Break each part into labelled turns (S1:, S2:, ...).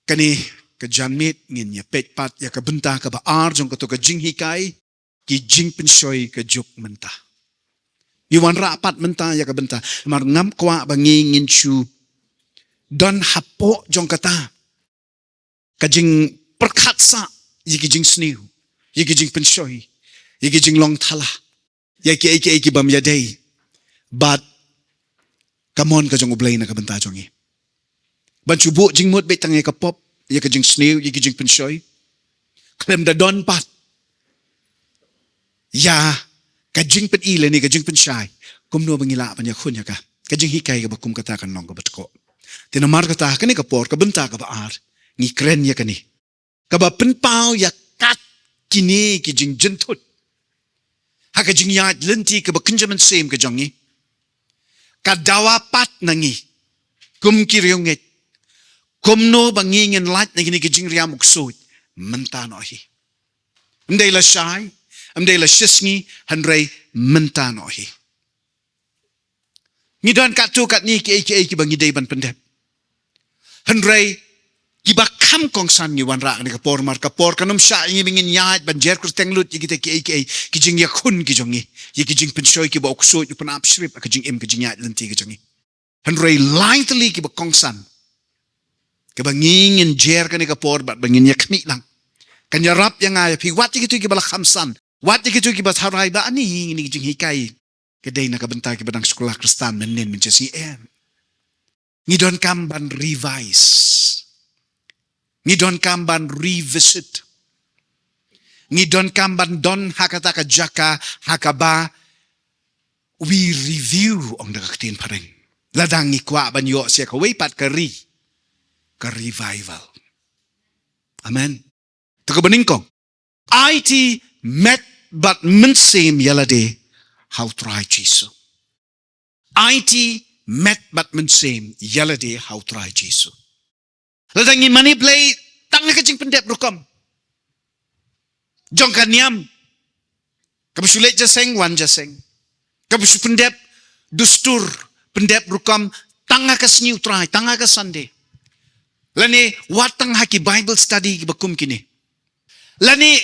S1: Kani ka janmit ngin ya petpat ya ka benta ka baar jong ka to ka jinghikai ki Jingpynshoi ka juk Mynta. Iwan rapat Mynta ya ka benta mar ngam kwa bangi ngin chu don hapo jong kata ka jing perkatsa yiki jing sniu yiki Jingpynshoi yiki jing long thala yaki eki bam yadei but kamon ka jong ublay na ka benta jongi ban chubo jing mut betang ka pop yaki jing sniu yiki Jingpynshoi klem da don pat ya ka Jingpen ile ni ka Jingpynshoi kumno bangila panya khunya ka jing hikai ka bakum kata kan nong ka batko tinamar kata kani ka por ka benta ka baar ngi kren ya kani ka ba penpau ya kat kini ki jing jentut ha ka jing ya lenti ka ba kenjaman sem ka jongi ka dawapat nangi kum kiryonget kumno bangi ngin lat ngi ki jing riam uksut Mynta no hi ndai la shai amdei la shisngi handrei Mynta no hi ni don kat tu kat ni ki bangi dei ban pendep handrei ki ba kham kong san ni wan ra ni ka por mar ka por kanum sha ngi bingin yat ban jer kur tenglut ki te ki jing ya khun ki jongi ki Jingpynshoi ki ba okso yu pan ap shrip ka jing im ki jing yat lenti ki jongi handrei lightly ki ba kong san ka bangi ngin jer ka ni ka por bat bangin ya khmi lang kan ya rap yang ay pi wat ki tu ki ba kham san wat ki tu ki ba tharai ba ani ni jing hikai ke dei na ka benta ki badang sekolah Kristen menen min si em ni don kam ban revise ni don kam ban revisit ni don kam ban don hakata ka jaka hakaba we review ong da katin pareng ladang ni kwa ban yo sia ka weipat ka revival amen to ka baningkong IT met but mensem yalade how try Jesus IT met but mensem yalade how try Jesus ladang ni money play tang ka jing pendep rukam jong kaniam kabsulet jaseng wan jaseng kabsu pendep dustur pendep rukam tanga ka sniu try tanga ka Sunday lani watang haki Bible study ki bakum kini lani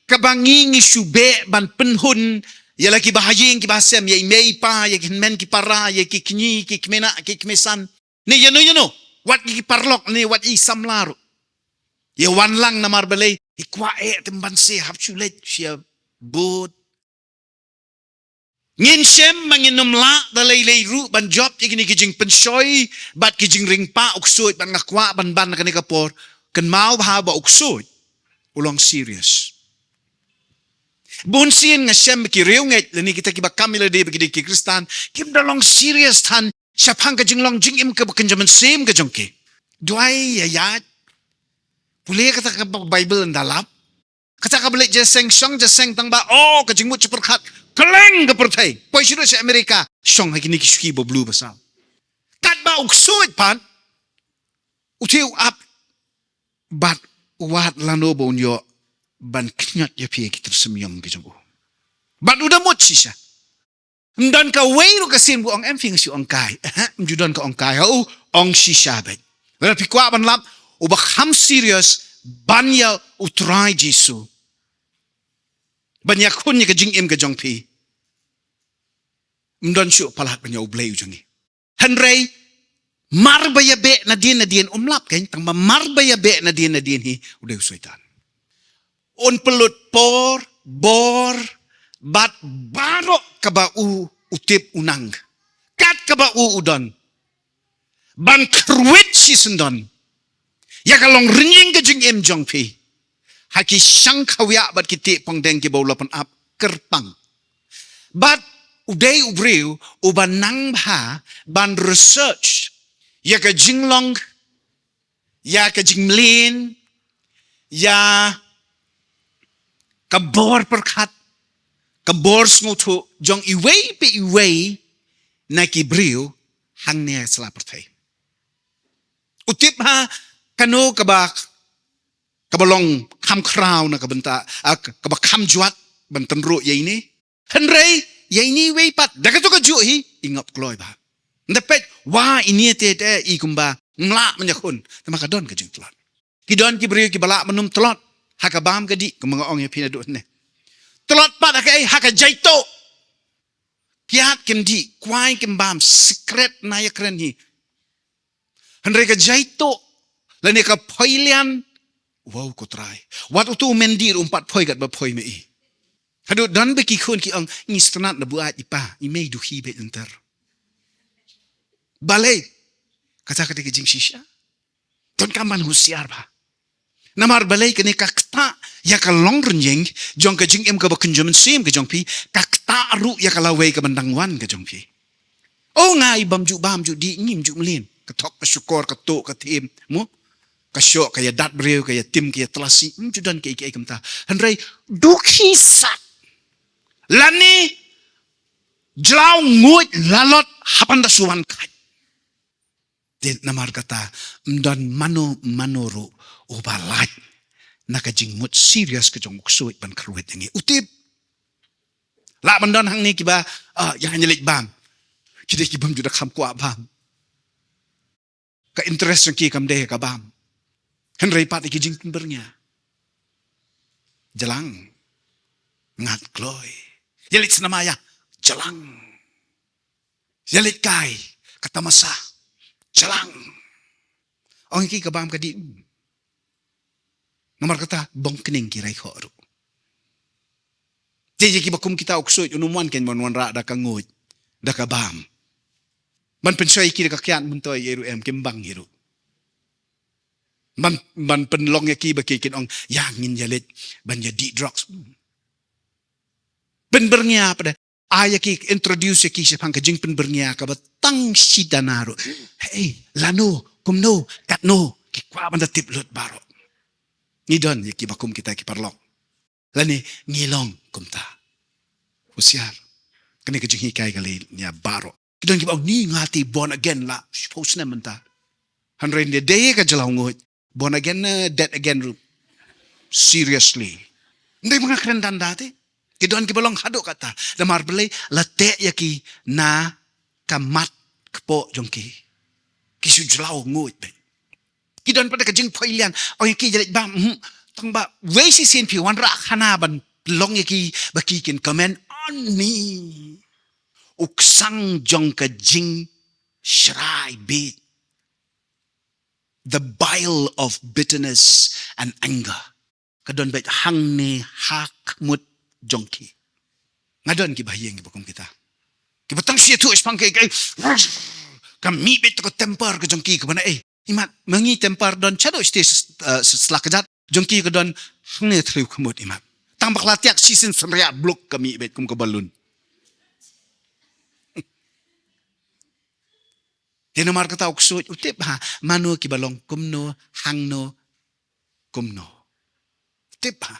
S1: kabangi ngi shube ban penhun ya laki bahaying ki basem ya imei pa ya men ki para ya ki kni ki kmena ki kmesan ni you know wat ki parlok ni wat i samlar ya wan lang na marbelay ikwa temban se hap chulet sia bot ngin shem manginum la dalay ru ban job ki ni ki Jingpynshoi bat ki jing ring pa uksut ban ngakwa ban ka ni kapor kan mau ba uksut ulong serious bunsin nga shem ki reunget lani kita ki ba kamila de bagi ki Kristan kim dalong serious tan syapang ka jinglong jing im ka kenjaman sem ka jongke duai ya pulih kata ka Bible ndalap kata ka balik jaseng song jaseng tang ba oh ka jingmut ceperkhat keleng ka pertai poi sido sa Amerika song hagi ni ki ski bo blue basal kat ba uksuit pan utiu up but wat lano bo nyo ban knyat ya pie ki tersemyong ki jong ban udah mot sisa ndan ka weiru ka sin bu ong emping si ong kai mjudan ka ong kai ho ong sisa bet la pi kwa ban lap u ba kham serious ban ya utrai Jesu ban ya khun ni ka jing im ka jong pi mdan shu palat ban ya ublei ujangi hanrei marbaya be na din umlap kain tang marbaya be na din hi udah usoitan on pelut por bor bat barok kaba utip unang kat kaba udon ban kruit si sendon ya kalong ringing ke jing em jong pi haki sang khawya bat kiti pangdeng ki bawlapan ap kerpang bat uday ubriu uban nang bha ban research ya ka jinglong ya ka jingmlin ya kabor perkhat kabor smutu jong iway pe iway na kibriu hang ne sala pertai utip ha kanu kabak kabalong kham kraw na kabenta kabak kham juat banten ro ye ini henrei ye ini we pat dagato ka ju hi ingap kloy ba ndapet wa ini te i kumba ngla manyakun tamakadon ka jingtlan Kidon ki beriu ki balak menum telot. Haka bam kadi ke mga ong ya pina do ne. Telot pat haka jaito. Kiat kem di kwai kem bam secret na ya kren hi. Henry ka jaito. Lani ka poilian. Wow ko try. Wat utu mendir umpat poi kat ba poi me i. Hadu dan beki kun ki ang ngistanat na buat ipa. Imei du hi be enter. Balai. Kata kata ke jing shisha. Ton kaman husiar ba. Namar balai kene kakta ya ka long renjeng jong ka jing em ka ba kunjumen sim ka jong pi kakta ru ya ka lawai ka bandangwan ka jong pi. Oh ngai bam ju di ngim ju melin. Ketok ka syukur ka to ka tim mo. Kasyok kaya dat beriu kaya tim kaya telasi judan kaya kaya kemta. Henry duki sat. Lani jlau nguit lalot hapan da suwan kai. Din namar kata mdan manoro ubalai nakajing mut serius ke jong muksuit ban kruit yang utip. La mandan hang ni kiba yang nyelik bam. Kide kibam judak ham kuat bam. Ka interest yang ki kam deh ka bam. Henry pat iki Jingpynbernya. Jelang. Ngat kloy. Yelit senamaya. Jelang. Yelit kai. Kata masa. Jelang. Ong iki kabam kadi. Nomor kata bong kening kirai khoru. Jadi kibakum kita uksut unumuan ken monwan ra da kangut. Da kabam. Ban pensoi ki da kakian muntoy yeru em kembang yeru. Ban penlong ya ki bakikin ong yang ngin jalit ban jadi drugs. Penbernya pada ayah ki introduce ki sepang ke Jingpynbernya ka batang sidanaro. Hey, lano, kumno, katno, ki kwa banda tiplut baro. Ngidon ya ki bakum kita ki parlong. Lani ngilong kumta. Usiar. Kani ke jinghikai kali nya baro. Kidon ki bang ni ngati born again la. Post na menta. Hanren de day ka jalaw ngut. Born again, dead again. Seriously. Hindi mga kerendan dati. Kidoan kibalong hado kata. Damar belay, late yaki na kamat kepo jongki. Kisu jelaw nguit. Kidoan pada kajing poilian. O yaki jalit bam. Tang ba, wesi sin pi wan rak hanaban. Long yaki bakikin komen on me. Uksang jong kajing shrai bit. The bile of bitterness and anger. Kadon bait hang ni hak mut jongki. Ngadon ki bahiyeng ki bakum kita. Ki batang siya tu ispang kay kami bit ko temper ke jongki ke mana imat mengi temper don chado sti setelah kejat jongki ke don hang ni triu kemut imat. Tang bak latiak season senriat blok kami bit kum ke balun. Tino mar kata uksut utip ha manu ki balong kumno hangno kumno. Utip ha.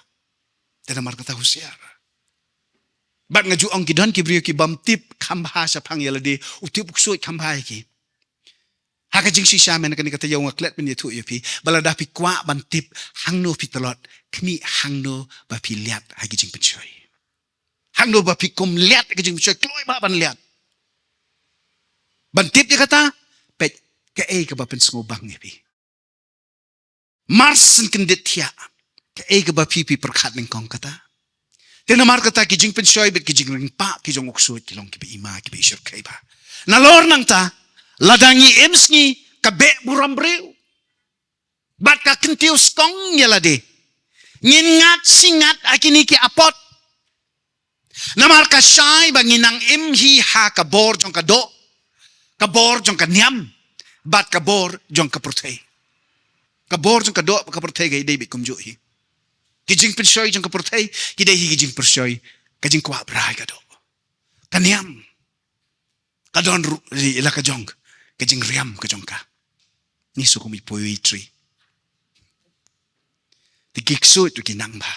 S1: Tino mar kata husiar. Bat ngaju ong ki don ki brio ki bam tip kambha sa pang yaladi utip uksut kambha ki. Haka jing si shaman kan kata yaw ngaklet men yetu yepi balada pi kwa ban tip hangno pi telot kmi hangno ba pi liat hagi Jingpynshoi. Hangno ba pi kum liat hagi Jingpynshoi kloy ba ban liat. Ban tip dia kata pet ke ke ba pen ngobang ni pi. Marsen kendit tia ke ke ba pi perkhat ning kong kata. Tena mar kata ki Jingpynshoi bet ki jingring pa ki jong uksut ki long ki ima ki isur kai ba. Nalor nang ta ladangi emsni ka be buram breu. Bat ka kentiu skong yalade. Ngingat singat akini ki apot. Namar ka syai banginang imhi ha ka bor jong ka do. Kabor jong ka niam, bat kabor jong ka protei. Kabor jong ka do ka protei kay David kumjuhi. Ki Jingpynshoi jong ka protei, ki David ki Jingpynshoi ka jing kwa brai ka do. Kaniam, ka don ila ka jong, ka jing riam ka jong ka. Niso kumi poetry. Ti kiksu itu kinang ba.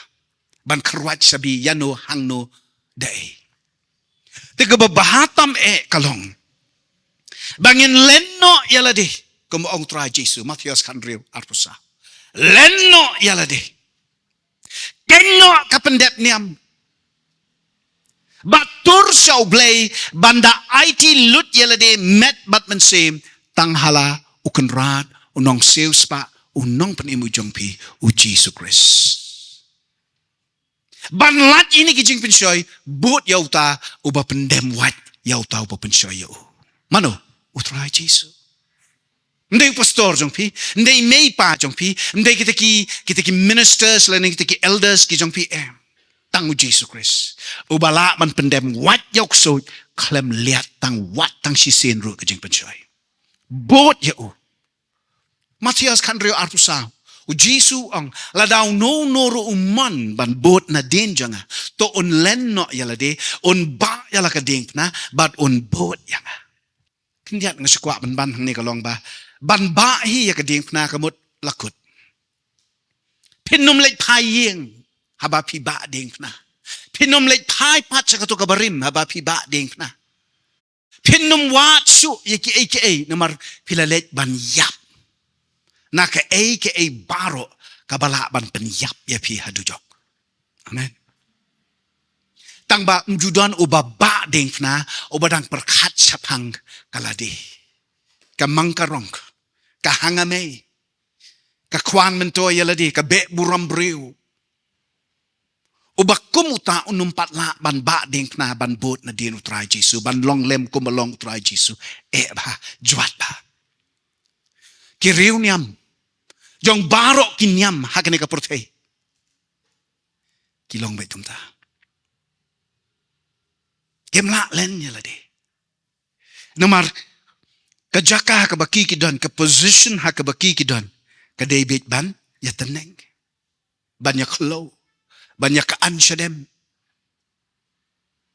S1: Ban karwat sabi yano hangno dae. Ti kababahatam kalong. Bangin lenno yalade como ong tra Jesu Matias kanriu arpusa. Lenno yalade. Kenno kapendep niam. Batur syau blay banda IT lut yalade met bat mensem tanghala ukenrat unong seus pa unong penimu jongpi u Jesu Christ. Ban lat ini ki Jingpynshoi but yau ta uba pendem wat yau ta uba penshoi yau. Mano utrai Jesu. Ndai pastor jongpi, ndai mei pa jongpi, ndai kita ki ministers lain kita ki elders ki jongpi tangu Jesu Christ. Ubala man pendem wat yau so klem liat tang wat tang sisen ru ke Jingpynshoi. Bot yau. Matias kan rio artusau. U Jesu ang ladaw no noro uman ban bot na din janga. To on len no yala de, on ba yala ka ding na, but on bot yanga. Kindiat nga sikwa ban hang ni kalong ba. Ban ba hi ya ka ding na kamut lakut. Pinom leit pai yeng haba pi ba ding na. Pinom leit pai pat sa kato kabarim haba pi ba ding na. Pinom wat su yaki namar pilalet ban yap. Na ke baro kabala ban penyap ya pi hadujok. Amen. Tang ba mjudan uba ba dengna ubadang perkat sapang kaladi. Ka mangkarong, ka hangame, ka kwan mento yaladi, ka be buram briu. Uba kumuta unumpat la ban ba dengna ban bot na din utray Jesu, ban long lem kumalong utray Jesu. Ba, juat ba. Kiriw niyam. Jong barok kinyam hakane ka portay. Kilong ba itumta. Kemla len yala de. Namar kajaka hakabaki kidon, ka position hakabaki kidon, ka David ban yataneng. Banya klow, banya ka anshadem.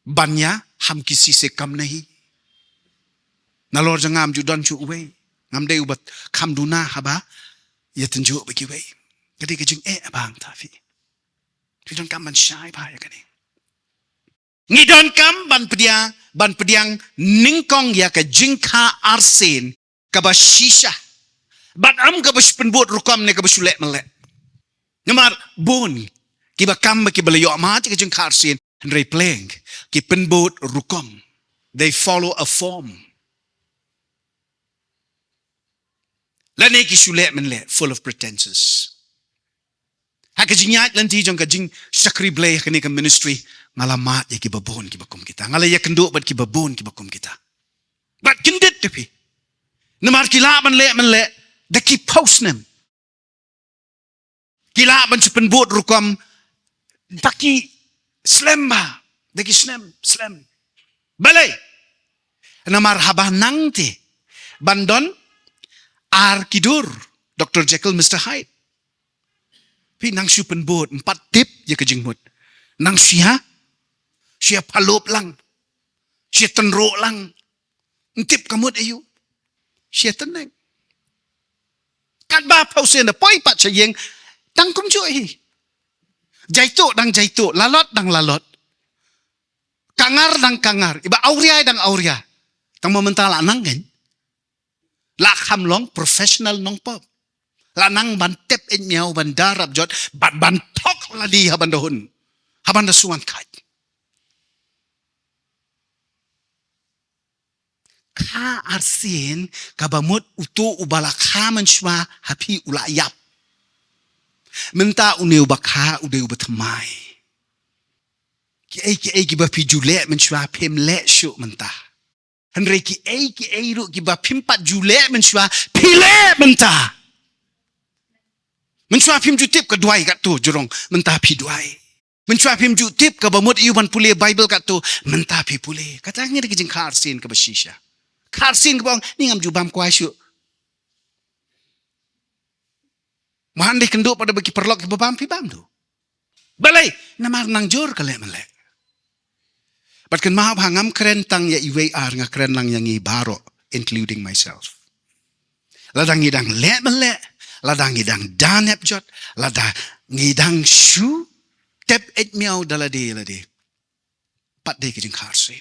S1: Banya ham kisise kam nahi. Nalor jangam judan chu uwe. Ngam de ubat kam duna haba. Ya tunjuk bagi wei. Kadi kejeng abang tafi. Tidon kam ban syai ba ya kani. Ngidon kam ban pediang ningkong ya ka jingka arsen ka ba shisha. Ban am ka ba penbut rukam ne ka ba sulek melek. Namar bon ki ba kam ki ba layo ma ka jingka arsen ndrei pleng ki penbut rukam. They follow a form. Lane ki sulek menle full of pretenses. Haka jinyat lanti jong ka jing sakri blay kani ka ministry ngalamat ya ki babon ki bakum kita. Ngalaya kendo bat ki babon ki bakum kita. Bat kindit tepi. Namar kila menle da ki post nem. Kila ban sepen bot rukam daki slemba. Daki slem. Balay. Namar habah nangte. Bandon Kidur, Dr. Jekyll, Mr. Hyde. Pi nang siya penbot, 4 tip ya kejengmut. Nang siya palop lang. Siya tenro lang. Tip kamut ayu. Siya teneng. Kat ba pausin na poi pat siya yang tang kumjoy. Jaito dang jaito, lalot dang lalot. Kangar dang kangar. Iba auria dang auria. Tang momentala nang gan. La kham long professional nong pop. La nang ban tep in miao ban darab jot ban tok la di haban dahun. Haban da suan kat. Ka arsin kabamut utu ubala khaman shwa hapi ula yap. Mynta uneu bakha udeu batmai. Ki ba pi jule men shwa pem le shu mynta. Henry ki ru ki ba pimpat jule menshwa pile menta. Menshwa pim jutip ka duai kat tu jorong menta pi duai. Menshwa pim jutip ka ba mut iuban pule Bible kat tu menta pi pule. Kata ngir ki jing karsin ka ba shisha. Karsin ka bang ni ngam jubam kwai syu. Mahan de kendo pada bagi perlok ki babam pi bam tu. Balai namar nang jor ka le melek. But kan mahab hangam keren tang ya iwe nga keren lang yang baro, including myself. Ladang idang le mele, ladang idang danep jot, ladang idang shu, tep et miao dalade. Pat de kijing karsin.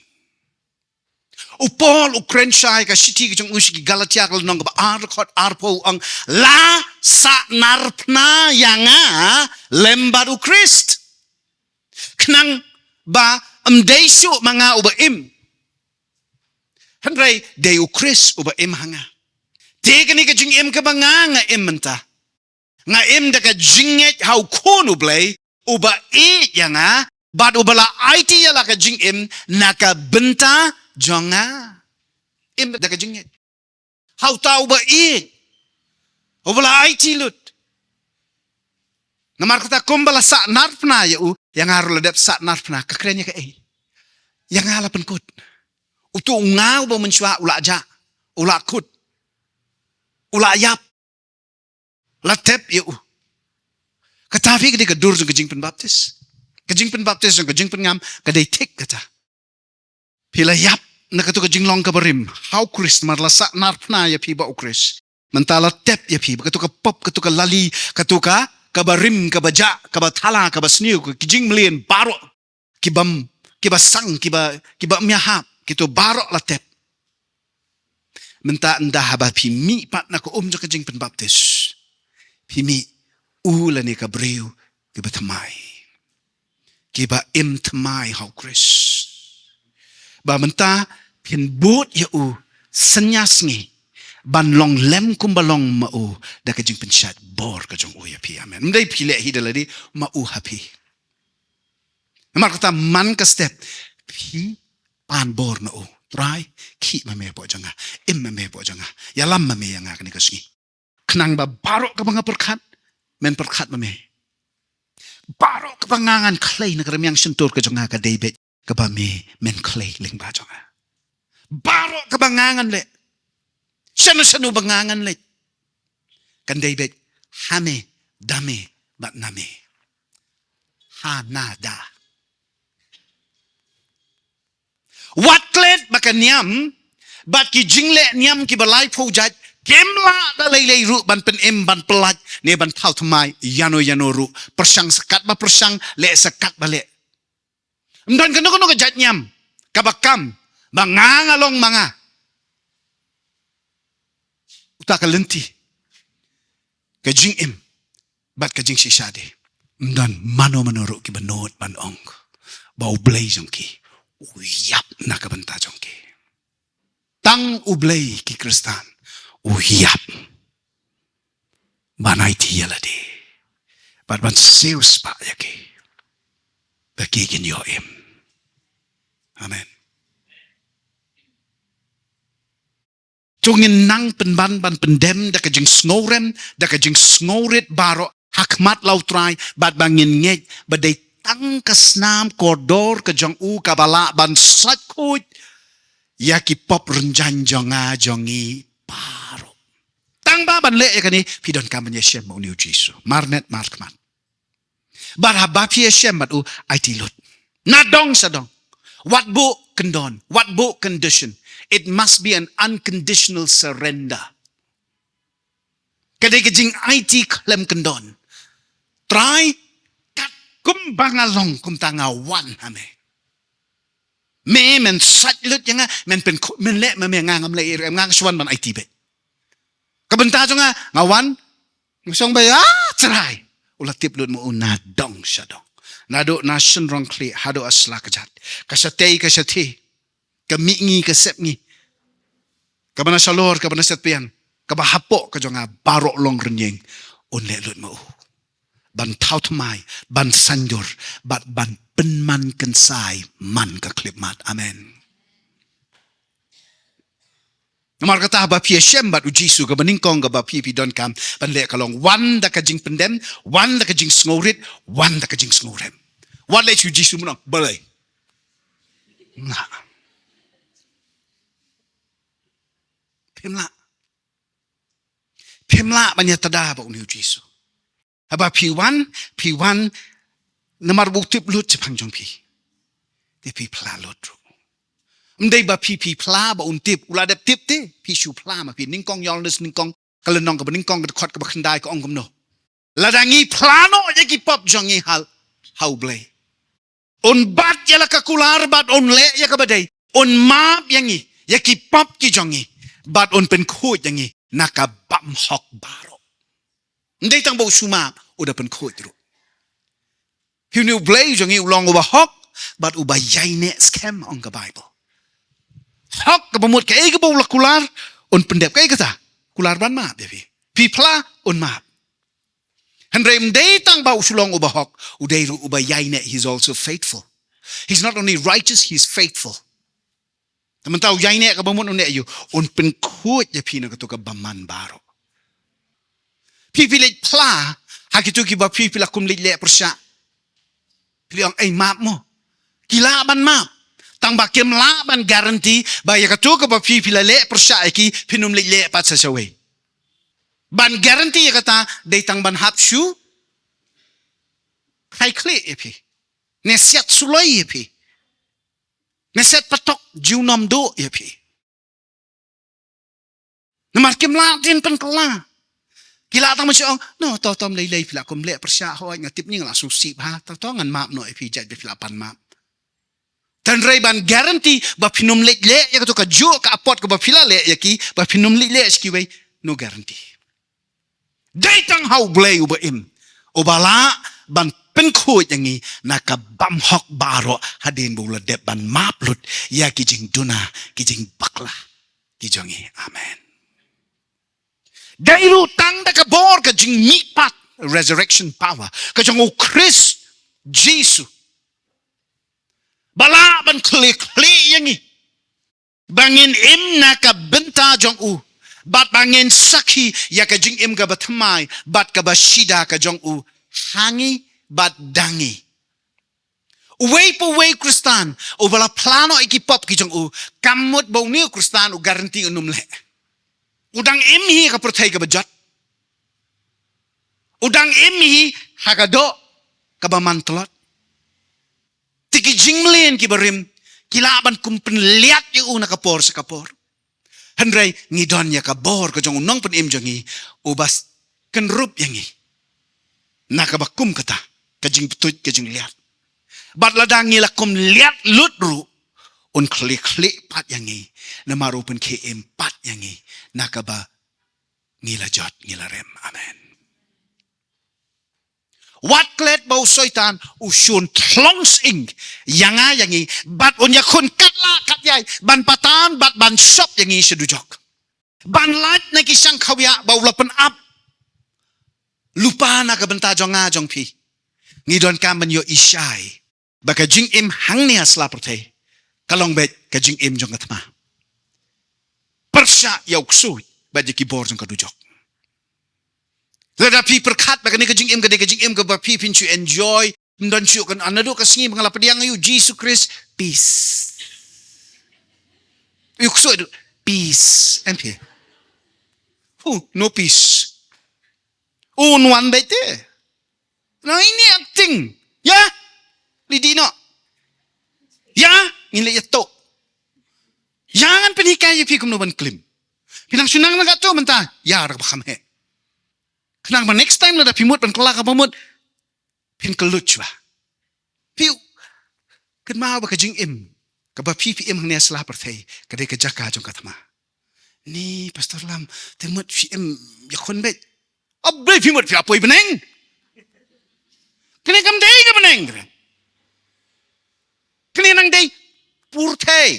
S1: Upol ukren syai ka shiti kijing ushi Galatia kal nong ba arkot arpo ang la sa narpna yanga lembaru Christ. Knang ba Amdaisu mga ubaim. Henry, deyu Chris ubaim hanga. Teka ni kajing im ka ba nga im menta. nga daka jinget hau kun ublay uba yang bad ubala IT yala ka jing naka benta jonga daka jinget hau ta uba ubala IT lut namar kata kumbala sa narpna yang haru ladap sa narpna kakrenya ka yang ala penkut utu ngau ba mensyua ula ja ula kut ula yap latep katafi ketika dur jeng kejing penbaptis jeng kejing pengam kadai tik kata pila yap na katu kejing long kabarim how Chris marlasa narpna ya pi ba ukris mentala tep ya pi katu ka pop katu ka lali katu ka kabarim kabaja kabathala kabasniu kejing melien baro kibam kibasang kiba myahap kitu baro latep menta endah haba pi mi pat na ko jeng kejing penbaptis pimi ula ni kabriu kiba tamai kiba tamai hau Chris ba menta pin but senyas ngi ban long lem kumbalong mau da ka Jingpynshoi bor ka jong ya pi amen mdai pi le hi daladi mau happy mar kata man ka step pi pan bor na try ki ma me po janga ma me po janga ya lam ma me yang ka ni ka singi kenang ba barok ka mga perkat men perkat ma me barok ka pangangan clay na karamyang sentur ka jonga ka David ka ba me men clay ling ba jonga barok ka pangangan le sanu pangangan le kan David hame dame bat name ha nada wat klet makanyam bat ki jingle nyam ki balai phojat kemla da lei ru ban pen ban pelat ne ban thau thamai yano ru persang sekat ba persang le sekat ba le mdan kanu ka jat nyam kabakam mangangalong manga uta ka lenti ka jing bat ka jing sisade mdan mano ru ki banot ban ong bau blai jong ki uyap na ka banta jong ki tang ublay ki kristan uyap banai tiya ladi bat ban seus pa yaki bagigin yo amen tungin nang penban ban pendem da ka jing snorem da ka jing snorit baro hakmat lautrai bat bangin ngej badai tang kasnam koridor ka jong kabala ban sakut yaki pop renjan jonga jongi paro tang ba ban le yakani pidon kamanya shem mo niu jisu marnet markman bar haba pi shem matu it lut na dong sadong what book condon what book condition it must be an unconditional surrender kadai kejing it klem condon try kat kum bangalong kum tanga wan hame me men sat lut yang men pen men le me ngangam le ngang swan ban IT bet kabenta jonga ngawan ngusong ba try ulatip lut mo una dong sadong nado nation rong kli hado asla kajat kasatei kasati kamingi kasepngi kabana salor kabana setpian kabahapo ka jonga barok long renyeng unle lut mo ban tautmai ban sanjur ban penman kensai man ka klipmat amen Namar kata ba pi shem bat ujisu ka baningkong ka ba pi don kam ban le kalong wan da ka jing pendem wan da ka jing snorit wan da ka jing snorem wan le ujisu mo balay na pemla banya tada ba uni ujisu aba P1 namar buktip lut chapang jong pi de pi pla lut mdei ba pi pla ba untip uladap tip te pi shu pla ma pi ningkong yol nes ningkong kalenong ka ningkong ka khot ka khandai ka ongkom no ladangi plano yaki pop jongi hal how blay on bat yala ka kular bat on le ya ka badai on map yangi yaki pop ki jongi bat on pen khut yangi naka bam hok baro ndai tang bo suma udah pen khut ru hinu blay jongi ulong uba hok bat uba yaine scam on ka bible hok ka pamut ka ega bo kular on pendep ka kata kular ban map devi pipla on map Henry mday tang ba usulong ubahok, uday ru ubayay ne, he's also faithful. He's not only righteous, he's faithful. Teman tahu yay ne ka bamun ne yu, un penkut ya pina ka ka baman baro. Pipilit pla, hakitu ki ba pipila kumlit le persya. Piliang ay map mo. Kilaban map. Tang ba kem laban garanti ba ya ka ba pipila le persya ki pinumlit le pat sa saway. Ban garanti ya kata day tang ban hapshu hay kli epi. Nesiat sulay epi. Nesiat patok jiunom do epi. Namar kem latin pen kala. Kila tang macam no tom lay pila kum le persya ho ngatip ni langsung sip ha to ngan map no epi jat pila pan map. Tan ray ban garanti ba pinum le ya ka ju ka apot ka ba pila le ya ki ba pinum le ski way no guarantee. Datang hau blay uba im. Ubala ban penkut yang ni nakabam hok baro hadin bula dep ban maplut ya kijing duna kijing bakla kijongi. Amen. Dailu tang da kabor kajing mipat resurrection power kajong o Chris Jesus. Bala ban klik yang ni. Bangin im nakabenta jong u. Bat bangin sakhi ya ka jing im ka batmai bat ka bashida ka jong u hangi bat dangi uway po way kristan o bala plano ikipop ki jong u kamot bo ni kristan o garanti unum le udang im hi ka protay ka bajat udang im hi hagado ka bamantlot tiki jinglen ki barim kilaban kumpen liat yu na kapor sa kapor. Henry ngidon ya kabor ka jong unong pen im jongi ubas kenrup yangi nakabakum kata kajing betut kajing liat bat ladang ngilakum liat lutru un klik pat yangi namaru pen ke empat yangi nakaba ngilajot ngilarem. Amen. Wat klet bau soitan usun tlongs ing yanga yangi bat unya kun katla katyay ban patan bat ban shop yangi sedujok ban lat na kisang kawya bau lapen up lupa na kabenta jonga jong pi ngidon kamen yo ishai baka jing im hangnia slaprote kalong bet ka jing im jong atma persya yauk sui bat ki bor jong kadujok. Lada pi perkat baka ni kajing im ka ba pi pinchu enjoy ndon chu kan anado kasingi mga lapadiang ayu Jesus Christ peace. Yukso itu peace MP. No peace. Unwan bete. Nah ini acting. Ya. Lidino. Ya, ini yato. Jangan penikah ya pi kum no ban klim. Pinang sunang na gato menta. Ya rak bakam he. Kenapa next time lada pimut pan kelak apa mut pin keluc ba piu kenapa ba kajing im ka ba pi im hanya salah pertai kadai ka jaka jong katama ni pastor lam temut pi im ya kon bet abre pimut pi apoi beneng kene kam dei ka beneng kene nang dei purtai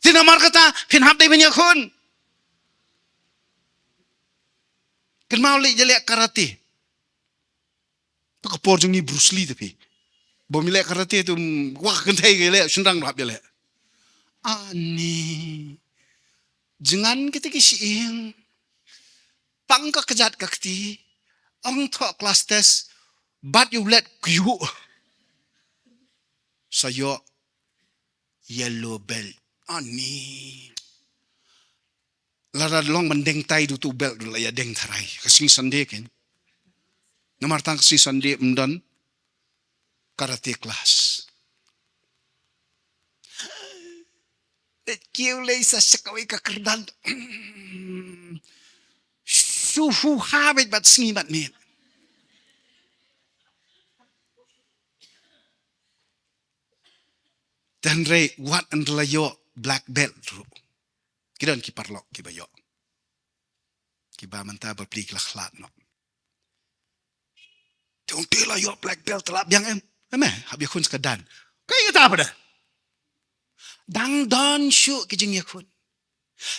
S1: tinamar kata pin hap dei banyak kon. Kan mau le jale karate. Pak por jongi Bruce Lee tapi. Bo mi le karate tu wah kan thai le sundang rap jale. Ani. Jangan kita kisiing. Pang ka kejat kakti. Ong tho class test but you let you. Sayo yellow belt. Ani. Lara long mendeng tai du tu belt du ya deng tharai kasing sande ken namar tang kasing sande mdan karate class kiu lei sa sakawi ka kerdan suhu habit bat singi bat me dan re wat andla yo black belt ru kidan ki parlok ki bayo ki ba manta berpli khlat no tong tela yo black belt telap yang em hab yakun sekadan kai kata apa dah dang don shu ki jing yakun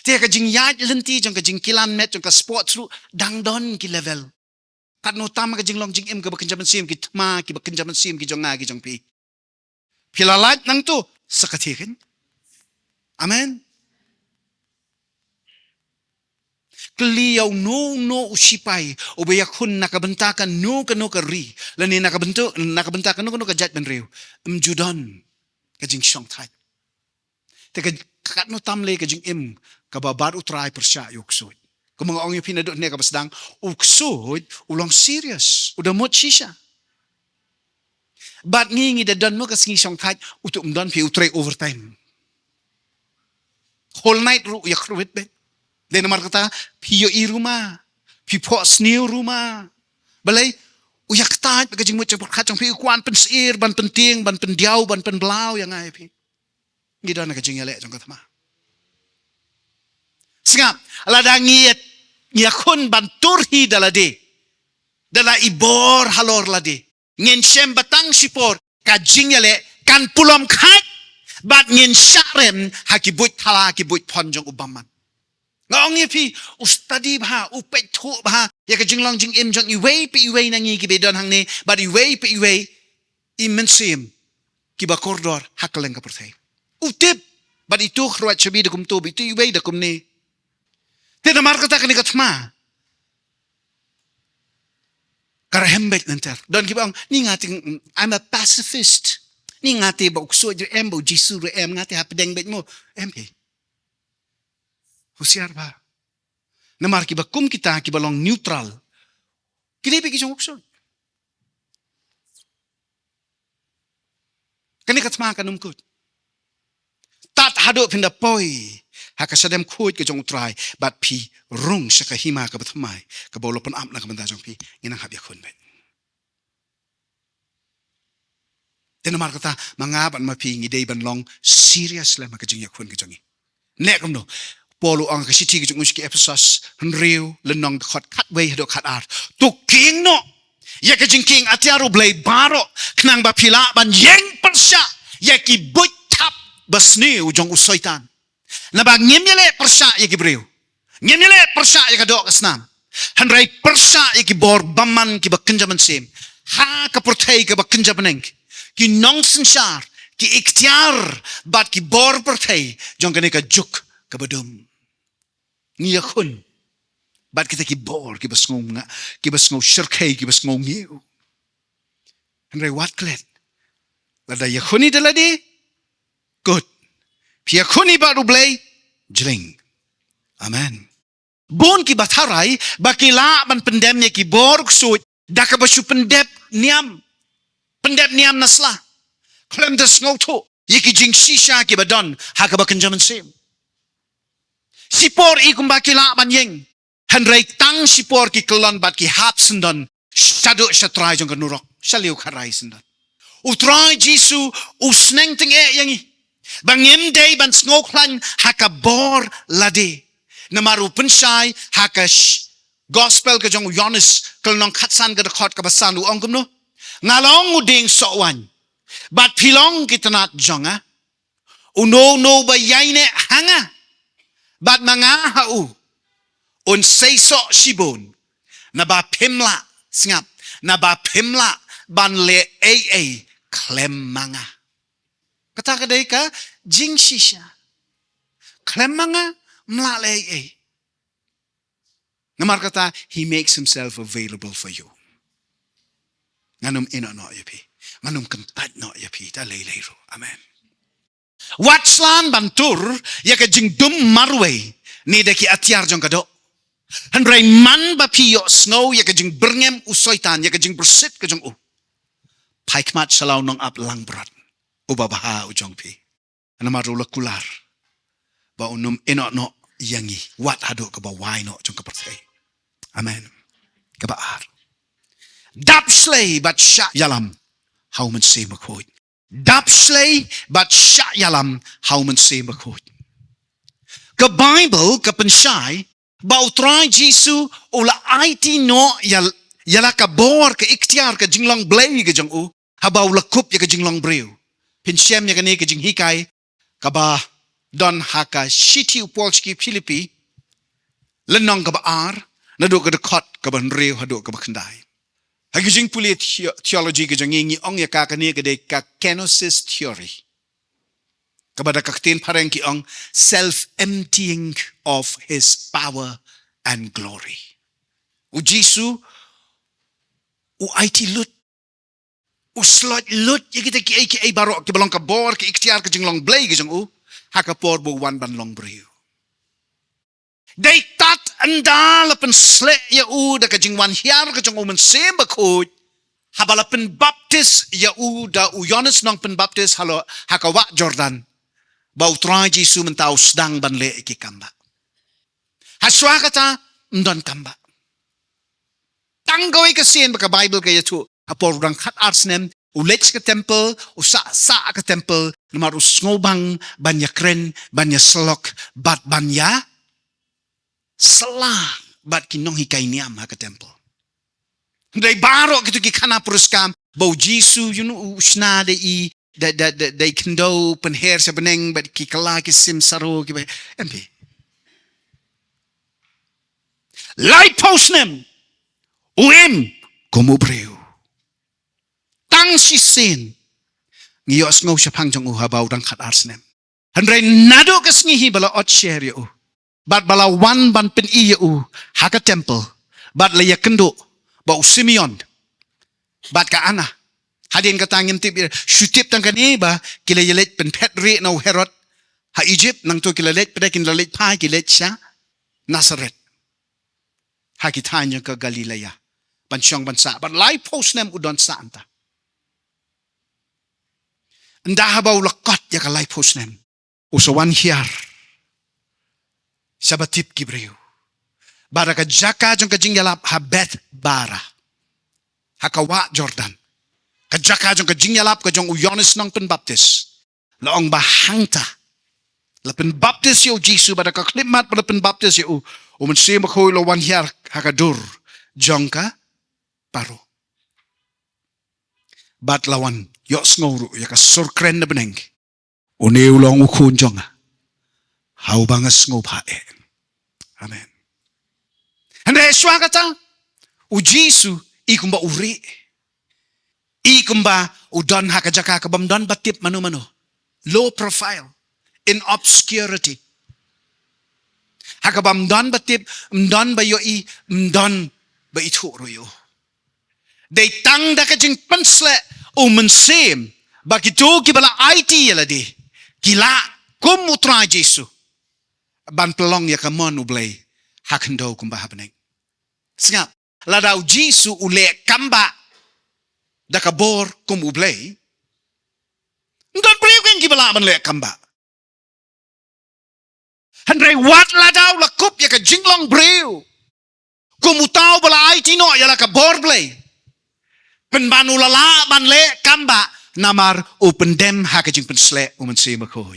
S1: te ka jing ya lenti jong ka jing kilan met jong ka sports ru dang don ki level kat no tam ka jing long jing im ka bakenjaman sim ki tma ki bakenjaman sim ki jonga ki jong pi pilalat nang tu sakatikin amen Keliau no usipai ubaya kun nakabentakan no ka ri lani nakabentakan no ka jat ben riu judon ka jing shong thai te ka kat no tam le ka jing im ka babar utrai persya yuksud kung mga ong yung pinadot niya kapasdang uksud ulang serious udah mo shisha bat ngingi dadan mo kasi shong thai utuk mdan pi utrai overtime whole night ru yakruit bet Then naman kata, piyo i rumah, pipo sniw rumah. Balay, uyak tahat, pagkajing mo siya kacang piyo kuan pensir, ban penting, ban pendiaw, ban penblaw, yang ay pi. Hindi daw nakajing yale, jang katama. Singap, alada ngiyakun ban turhi dalade, dala ibor halor lade. Ngin siyem batang sipor, kajing yale, kan pulom kat, bat ngin syarem, hakibut thala, hakibut ponjong ubaman. Ngong ye pi ustadi bha upet thu bha ya ka jinglong jing im jong iwei pe iwei nangi ki bedon hang ne but iwei pe iwei imensim ki ba kordor hakaleng ka perthai utip but itu khruat chabi de kum to bi tu iwei de kum ne te na mar kata ka thma kar hembet nanter don ki bang ni ngating I'm a pacifist ni ngate ba ukso je em bo jisu re em ngate hapdeng bet mo em pe Husiar ba? Namar kiba kum kita kiba long neutral. Kini bigi jong uksod. Kani katma kanum kut. Tat hado pinda poi. Haka sadem kut ke jong utrai. Bat pi rung syaka hima ka batmai. Ka bolo pon am na ka banda jong pi. Inang habya kun bet. Tenamar kata mangaban mapi ngidei ban long serious la makajing yakun ke jongi. Nek kam no. Polo ang kasiti kejung uski Ephesus henriu lenong dekat katway hado kat art tu king no ya kejing king atiaru blay baro kenang bapila ban yeng persya ya ki buit tap basni ujong usoitan na ba ngimyele persya ya ki breu ngimyele persya ya kadok asnam hanrai persya ya ki bor baman ki bakenjaman sim ha ka portay ka bakenjaman ki nong sensar ki ikhtiar bat ki bor portay jong kane ka juk kabadum ngiyakun bat kita kibor kibas ngong syirkay kibas ngong ngiu henry wat klet lada yakuni dalade good piyakuni baru blay jling amen bon ki batharai bakila ban pendemnya kibor ksut dakabasu pendep niam nasla klem das ngoto yiki jing shisha kibadon hakabakan jaman sim Sipor ikum bakila manyeng. Henry tang sipor ki kelon bat ki hap sendon. Shaduk syatrai jong kanurok. Shaliu karai sendon. Utrai jisu usneng ting yangi. Bangim day ban snoklan haka bor lade. Namaru pensyai haka gospel ke jong Yonis kelonong katsan ke dekot ke basan lu ongkum no. Ngalong uding sokwan. Bat pilong kita nak jonga. Uno ba yaine hanga. Bat mga hau un seiso shibon na ba pimla singap na ba pimla ban le klem mga kata kadai ka jing shisha klem mga mla le namar kata he makes himself available for you nganum ino no yapi nganum kantat no yapi ta le ro amen Watslan bantur ya ka jing dum marwe ni daki atiar jong kado. Henry man ba piyo snow ya ka jing berngem usoitan ya ka jing bersit ka jong u. Paikmat salaw nong ap lang berat. Ubabaha ujong pi. Ana marula kular. Ba unum ino no yangi wat hado ka ba wai no jong ka pertay. Amen. Ka ba ar. Dap slay bat sha yalam. How man say makoy. Dap slay bat sya yalam how man say makot. Ka Bible ka pensyai ba utray Jesu ula IT no yala ka bor ka ikhtiar ka jinglang blay ka jang u habaw lakup ya ka jinglang breu. Pensyam ya kani ka jing hikay ka ba don haka shiti upolski Filipi lenong ka ba ar nado ka dekot ka ba nreu hado ka ba kanday. Hagijing puli theology kajang ngi ong ya kakani kade ka kenosis theory. Kabada kaktin parang ki ong self-emptying of his power and glory. U Jisu u IT lut u slot lut ya kita ki ai barok ki balong ka bor ki ikhtiar ka jinglong blay kajang u hakapor bu wan ban long briu. Dai tat anda lapen slek ya u da kajing wan hiar kajang u men semba khoj habala pen baptis ya u da u Yohanes nong pen baptis halo hakawa Jordan bau trai Jisu mentau sedang ban le ki kamba haswa kata ndon kamba tanggoi ka sien baka Bible ka yatu apor rang khat arsnem u lech ka temple u sa ka temple numar u ngobang banya kren banya selok bat banya salah bat kinong hikai niam ha ka temple. Dai barok gitu ki kana puruskam bau Jisu yunu usna dai dai kendo penher sa beneng bat ki kala ki sim saro ki mp. Lai posnem uem komubreu. Tang si sin ngiyos ngau siya pangjong uhabaw dang khat arsnem. Handray nado kas ngihi bala ot share yo. Bat bala wan ban pen iya u haka temple bat laya kendo ba Simeon bat ka ana hadin ka tangim tip shutip tang kan ba kila yelet pen petri na Herod ha Egypt nang to kila let pedakin lalet pa kilet siya Nazareth ha kitanya ka Galilea bansyong bansa bat lai post nem udon sa anta nda habaw lakot ya ka lai post nem usawan hiar sabatip kibreu. Bara ka jaka jong ka jingyalap ha Beth Bara. Hakawa Jordan. Ka jaka jong ka jingyalap ka jong Yohanes nang penbaptis. Laong bahangta. La penbaptis yo Jisu bara ka klimat pada penbaptis yo. Umensi makhoy lawan hiar hakadur jong ka paro. Bat lawan yos ngoro ya ka surkren na beneng. Uneu long ukun jonga. Hau bangas ngopae. Amen. Hande swagata u Jisu ikumba uri. Ikumba udon hakajaka kabam don batip mano. Low profile in obscurity. Hakabam don batip mdon ba yo I mdon ba ituro yo. They tang da kajing pensle o mensem ba kito kibala IT yaladi. Kila kum utra Jisu. Ban pelong ya kamon ublay hakendo kumba habeneng. Singap ladau Jisu ule kamba da kabor kum ublay. Ndon priu kan kibala ban le kamba. Handrai wat ladau la kup ya ka jinglong priu. Kum utau bala IT no ya la kabor blay. Pen banu lala ban le kamba namar o pendem ha ka jing pensle umensi makoy.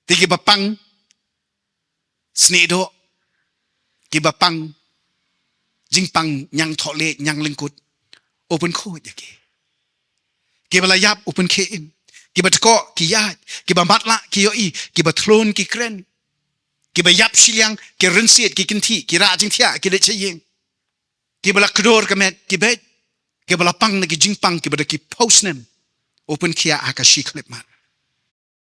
S1: Tigi bapang snedo kibapang jingpang nyang thole nyang lingkut open khod yake kibalayap open khin kibatko kiyat kibamatla kiyoi kibatlon kikren kibayap silyang kirensiet kikinti kira jingthia kilechayeng kibala kdor kamet kibet kibalapang nagi jingpang kibada ki postnem open kia akashi klipmat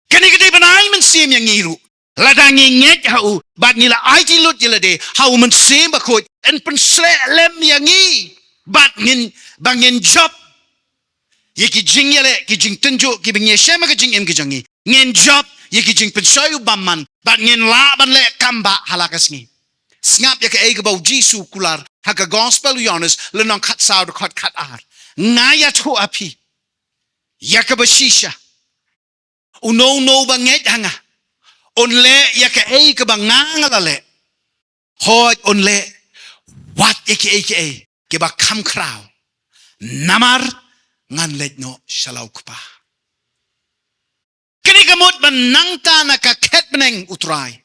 S1: kani gede banai men sim yang ngiru ladang inget hau bat nila IT lut jilade hau men sem bakot en pensle lem yangi bat ngin bangin job yeki jing yale ki jing tenjo ki bingye shema ki jing em ki jangi ngin job yeki Jingpynshoi bamman bat ngin la ban le kamba halakas ngi snap yeke ege bau Jisu kular haka gospel Yohanes lenong khat saw de khat ar ngaya tu api yaka bashisha no banget hanga onle yaka ege banganga le hoj onle wat eke ke ba kam kraw namar ngan let no shalau kupa kini kamot banangta na kaket beneng utrai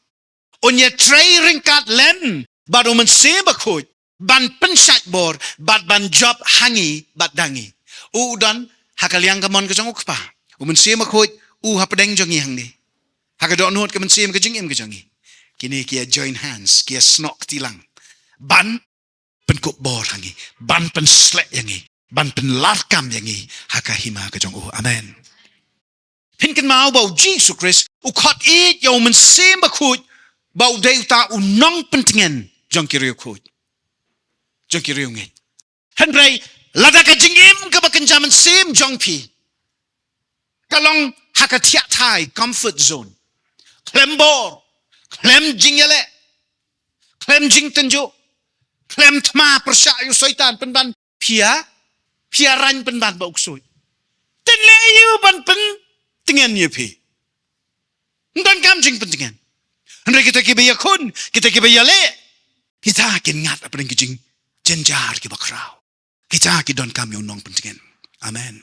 S1: onye tray ringkat lem bado men seba khoj ban pensat bor bat ban job hangi bat dangi udan hakaliang kamon ka jong kupa men seba khoj hapadeng jongi hangni hakadon not ka men sem ka jing em ka jongi kini kia join hands kia snok tilang ban pen ko bor hangi ban pen slek yangi ban pen larkam yangi haka hima ka jong amen pin kan mau bau Jesus Christ u khot it yo men sem ba khut bau deuta u nong pentingen jong ki riu khut jong ki riu ngi han rai lada ka jingim ka ba kan jaman sem jong pi kalong haka tia thai comfort zone klem bor klem jingyale klem jing tenjo klem thma persya yu soitan pen ban pia ran pen ban ba uksoi ten le yu ban pen tingen ye pi ndan kam jing pen tingen andre kita ki be yakun kita ki be yale kita kin ngat apa ring jing jenjar ki bakrau kita ki don kam yu nong pen tingen amen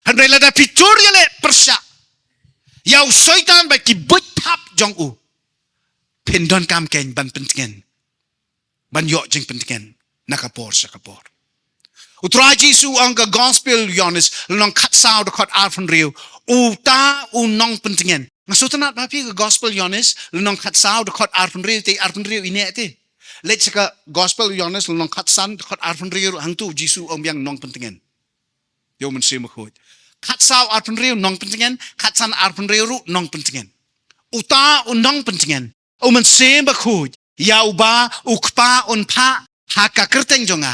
S1: andre la da pitur yale persya yau soitan ba ki but thap jong u pen don kam ken ban pen tingen ban yo jing pen tingen nakapor sa kapor utrai Jesu ang gospel Yohanes nong khat sao de khat arfan riu uta unong pentingen ngasutan at mapi gospel Yohanes nong khat sao de khat arfan riu ine te let saka gospel Yohanes nong khat san khat arfan riu hang tu Jesu ang biang nong pentingen yo men se makhot khat sao arfan riu nong pentingen khat san arfan riu nong pentingen uta unong pentingen o men se makhot yau ba ukpa unpa haka kerteng jonga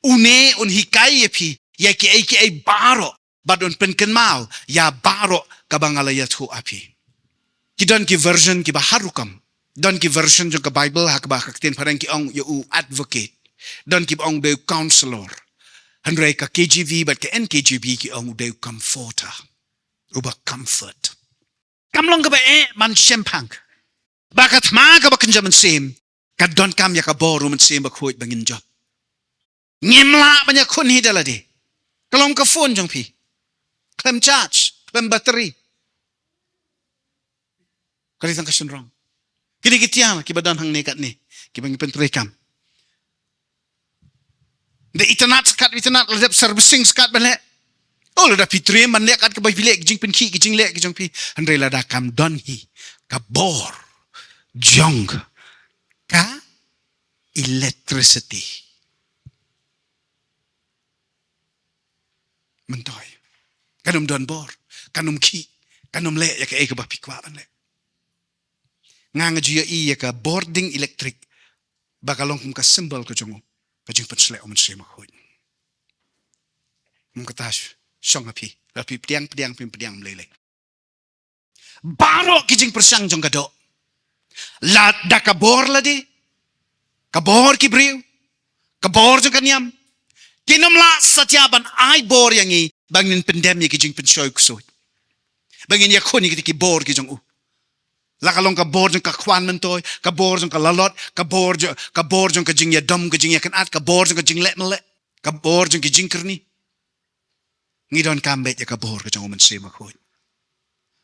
S1: une un hikai yepi ya ki ai baro badon penken mau ya baro kabangala ya thu api kidan ki version ki baharukam don ki version jo ka bible hak ba kakten parang ki ong you advocate don ki ong be counselor handre ka KJV but ka NKJV ki ong be comforter uba comfort kamlong ka ba man shempang bakat ma ka ba kanjaman sem ka don kam ya ka boru man sem ba khoit bangin job Ngimla banyak kun hidala di. Kalong ka phone jong pi. Klem charge, klem battery. Kalitang kasun rong. Kini kitiang kibadan hang nekat ni. Kibang ipentrekam. Da itanat skat itanat ladap servicing skat bale. Oh lada pitri man lekat ka bilek jingpynshoi kijing lek kijong pi. Handre lada kam don hi. Ka bor. Jong. Ka electricity. Mentoy. Kanum don bor, kanum ki, kanum le ya ka e ka ba pikwa ban le. Nga jia I ya ka boarding electric bakalong kum ka symbol ko jongo. Ka Jingpynshoi o men se ma khoi. Mum ka tash song api, api pdiang lele. Baro ki Jingpynshoi jong ka do. La da ka bor la di. Ka bor ki briu. Ka bor jong ka niam. Kinamla satyaban ay bor yangi bangin pandemya ki Jingpynshoi kusoi. Bangin yakoni ki bor ki jong u. Lakalong ka bor jong ka kwan mentoy, ka bor jong ka lalot, ka bor jong ka jing ya dom ka jing ya kan at, ka bor jong ka jing let mele, ka bor jong ki jingkerni. Ngidon kambet ya ka bor ka jong uman se makhoi.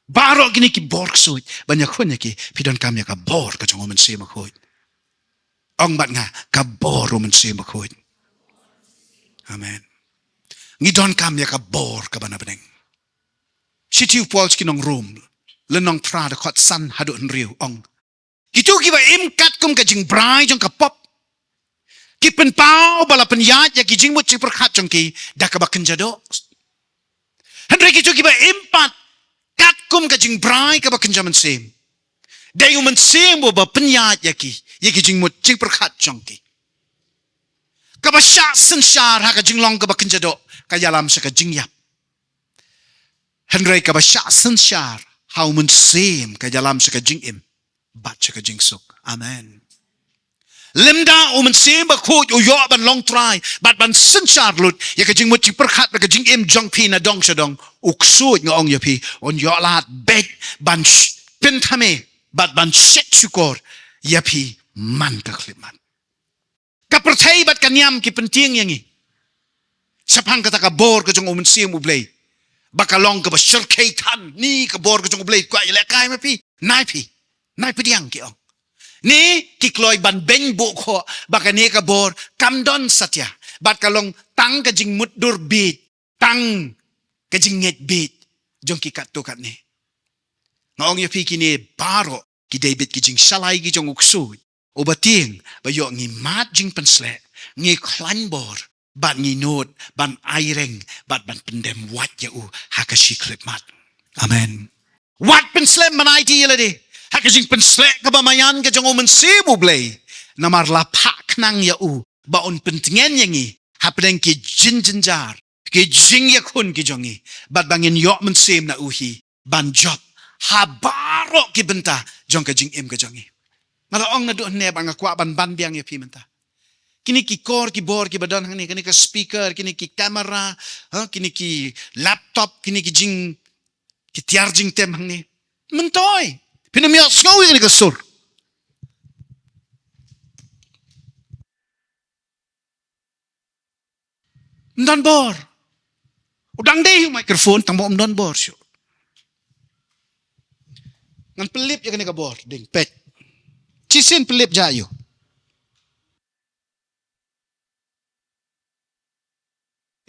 S1: Baro gini ki bor kusoi, banyak konya ki pidon kam ya ka bor ka jong uman se makhoi. Ong bat nga ka bor uman se makhoi. Amen. Ngidon kam ya ka bor ka banabeneng. Sitiu Paul's kinong room. Lenong pra da kot san hadu riu ong. Kitu kiba imkat kum ka jing brai jong ka pop. Ki pen pau bala pen yat ya ki jing mut perkhat jong ki da ka baken jado. Handre kitu kiba impat kat kum ka jing brai ka baken jaman sem. Da yu men sem bo ba pen yat ya ki jing mut perkhat jong ki. Kabasya sensar ha ka jinglong ka bakin jado kayalam sa ka jingyap. Henry kabasya sensar how mun same kayalam sa ka jingim bat sa ka jingsuk. Amen. Lemda umun same ba khut uyo ban long try bat ban sensar lut ya ka jingmut chi perkhat ba ka jingim jong pi na dong sadong uksut ngong ya pi on yo lat bet ban pentame bat ban set sukor ya pi man ka kliman. Kapercay bat kanyam ki penting yangi. Sapang kata ka bor ka jong umun siyem ublay. Bakalong ka ba shirkay tan. Ni ka bor ka jong ublay. Kwa ilakay mapi. Nai pi diyang ki ong. Ni ki kloy ban beng bu ko. Baka ni ka bor kamdon satya. Bat kalong tang ka jing mutdur bit. Tang ka jing nget bit. Jong ki kat to kat ni. Ngaong yapi ki ni baro ki David ki jing shalay ki jong uksud. Uba tieng ba yo ngi mat Jingpynshoi ngi klan bor bat ngi not ban aireng bat ban pendem wat ya haka shikrip mat. Amen. Wat Jingpynshoi manai ti yelade haka Jingpynshoi ka ba mayan ka jong mensimu blay namar lapak nang ya ba on pentingen yangi hapdeng ki jinjar ki jing yakun ki jongi bat bangin yo mensim na uhi ban job habaro ki benta jong ka jing im ka jongi. Mala ong na doon ne bang akwa ban biang ya pi Mynta. Kini ki kor ki bor ki badan hang ni kini ki speaker kini ki kamera kini ki laptop kini ki jing ki tiar jing tem hang ni mentoy pinamyo sngoy kini ka sur Don bor udang deh microphone tang mo don bor syo ngan pelip ya kini ka bor ding pet cisin pelip jayo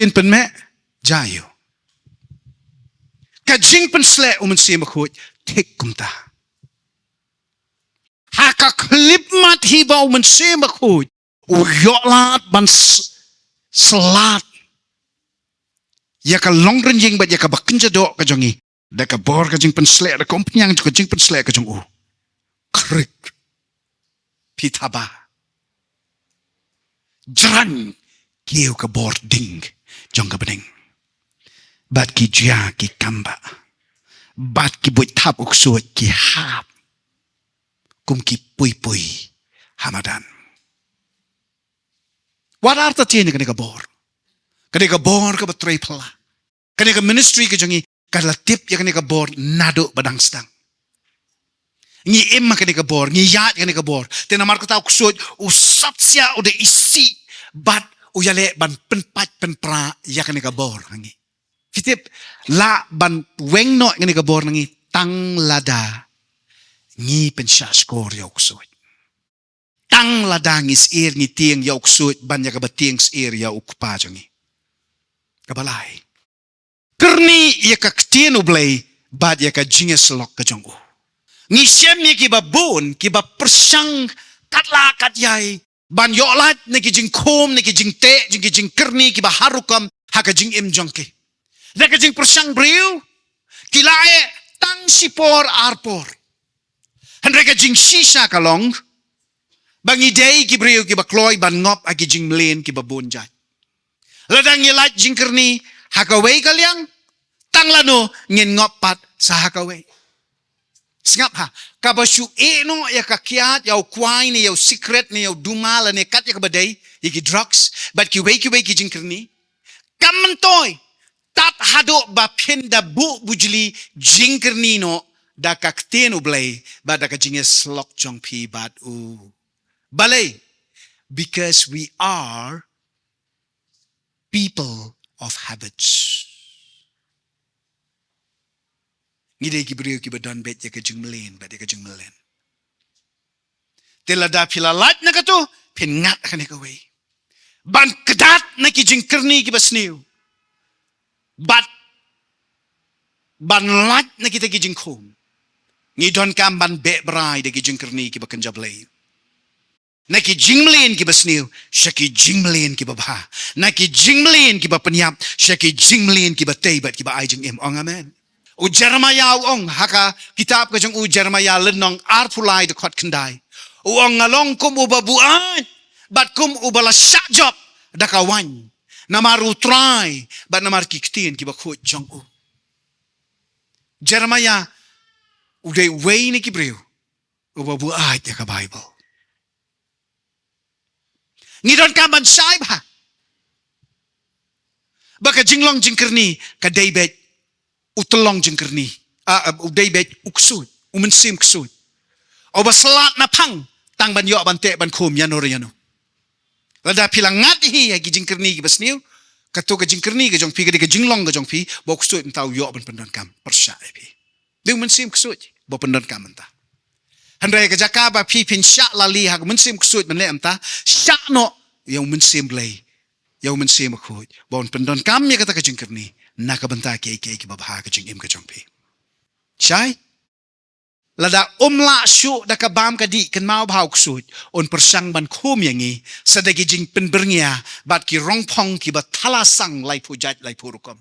S1: in pen me jayo ka Jingpynshoi mensim khoj thik kumta haka klip mat hiba mensim khoj yolat ban salat ya ka long renjing ba ya ka bakinja do ka jongi da ka bor ka Jingpynshoi da kompnyang ka Jingpynshoi ka jong krik pitaba jran kiu ka bor ding jong ka bening bat ki jia ki kamba bat ki buit tap uksuat ki hap kum ki pui hamadan what arta tiene ka bor ka batray pala ka ministry ka jongi ka latip ya ka bor nado badang stang ngi emma ka bor ngi yat ka bor tena mar ka ta uksuat usap sia o de isi bat uyale ban penpat penpra ya ka bor hangi fitip la ban weng no ngani ka bor nangi tang lada ngi pensya skor yok suit tang lada ngis ir ngi tieng yok suit ban ya ka batieng ir ya ukpa jongi kabalai kerni ya ka ktien ublay bad ya ka jinges lok ka jongu ngi syem ya ki babon ki ba persang katla katyai ban yolat ne ki jing kom ne ki jing te jing ki jing kerni ki ba harukam ha ka jing im jongke Daka jing persang briu kilae tang sipor arpor handreka jing sisa kalong bangi day ki briu ki bakloy ban ngop agi jing mlen ki babonjat ladang yelat jing kerni hakaway kalyang tang lano ngin ngop pat sa hakaway singap ha kabasyu eno ya kakiat ya kwai ni ya secret ni ya dumala ni kat ya kabaday ki drugs but ki way ki jing kerni kamantoy tat hado ba penda bu bujli jingkerni no da kakten ublay ba da ka jinges lok jong pi bat balay because we are people of habits ngide ki brio ki badan bet ya ka jingmelen ba de ka jingmelen telada pilalat na kato pingat ka ni kaway ban kedat na ki jingkerni ki basniu But ban lat na kita ki jingkom ngi don kam ban be brai de ki jingkerni ki bakan jablay na ki jingmlen ki basniu shaki jingmlen ki babha na ki jingmlen ki bapanyap shaki jingmlen ki batay bat ki ba ai jing im ong amen u Jeremiah ong haka kitab ka jong u Jeremiah lenong arpulai de khot kendai u ong ngalong kum u babuan bat kum u bala shajop dakawan namaru try but namar kiktin ki bakhot jong u Jeremiah uday way ni ki breu ubabu ay ka Bible ngidon ka ban sai ba baka jinglong jingkerni ka David utlong jingkerni David uksud umensim ksud o basalat na pang tang ban yo ban te ban khom yanor yano lada pilangat hi ya jingkerni ki basniu kato ka jingkerni ka jong pi ka jinglong ka jong pi bo ksut entau yo ban pendon kam persya pi deu mensim ksut bo pendon kam enta handai ka jakaba pi pin sya lali ha mensim ksut men le enta sya no yang mensim blai yang mensim khut bo pendon kam ya kata ka jingkerni na ka benta ki babha ka jingim ka jong pi syai Lada la syuk da kabam kadi kan mau bau ksut on persang ban khum yang ni sadagi jing penbernia bat ki rongpong ki bat talasang lai pujat lai purukom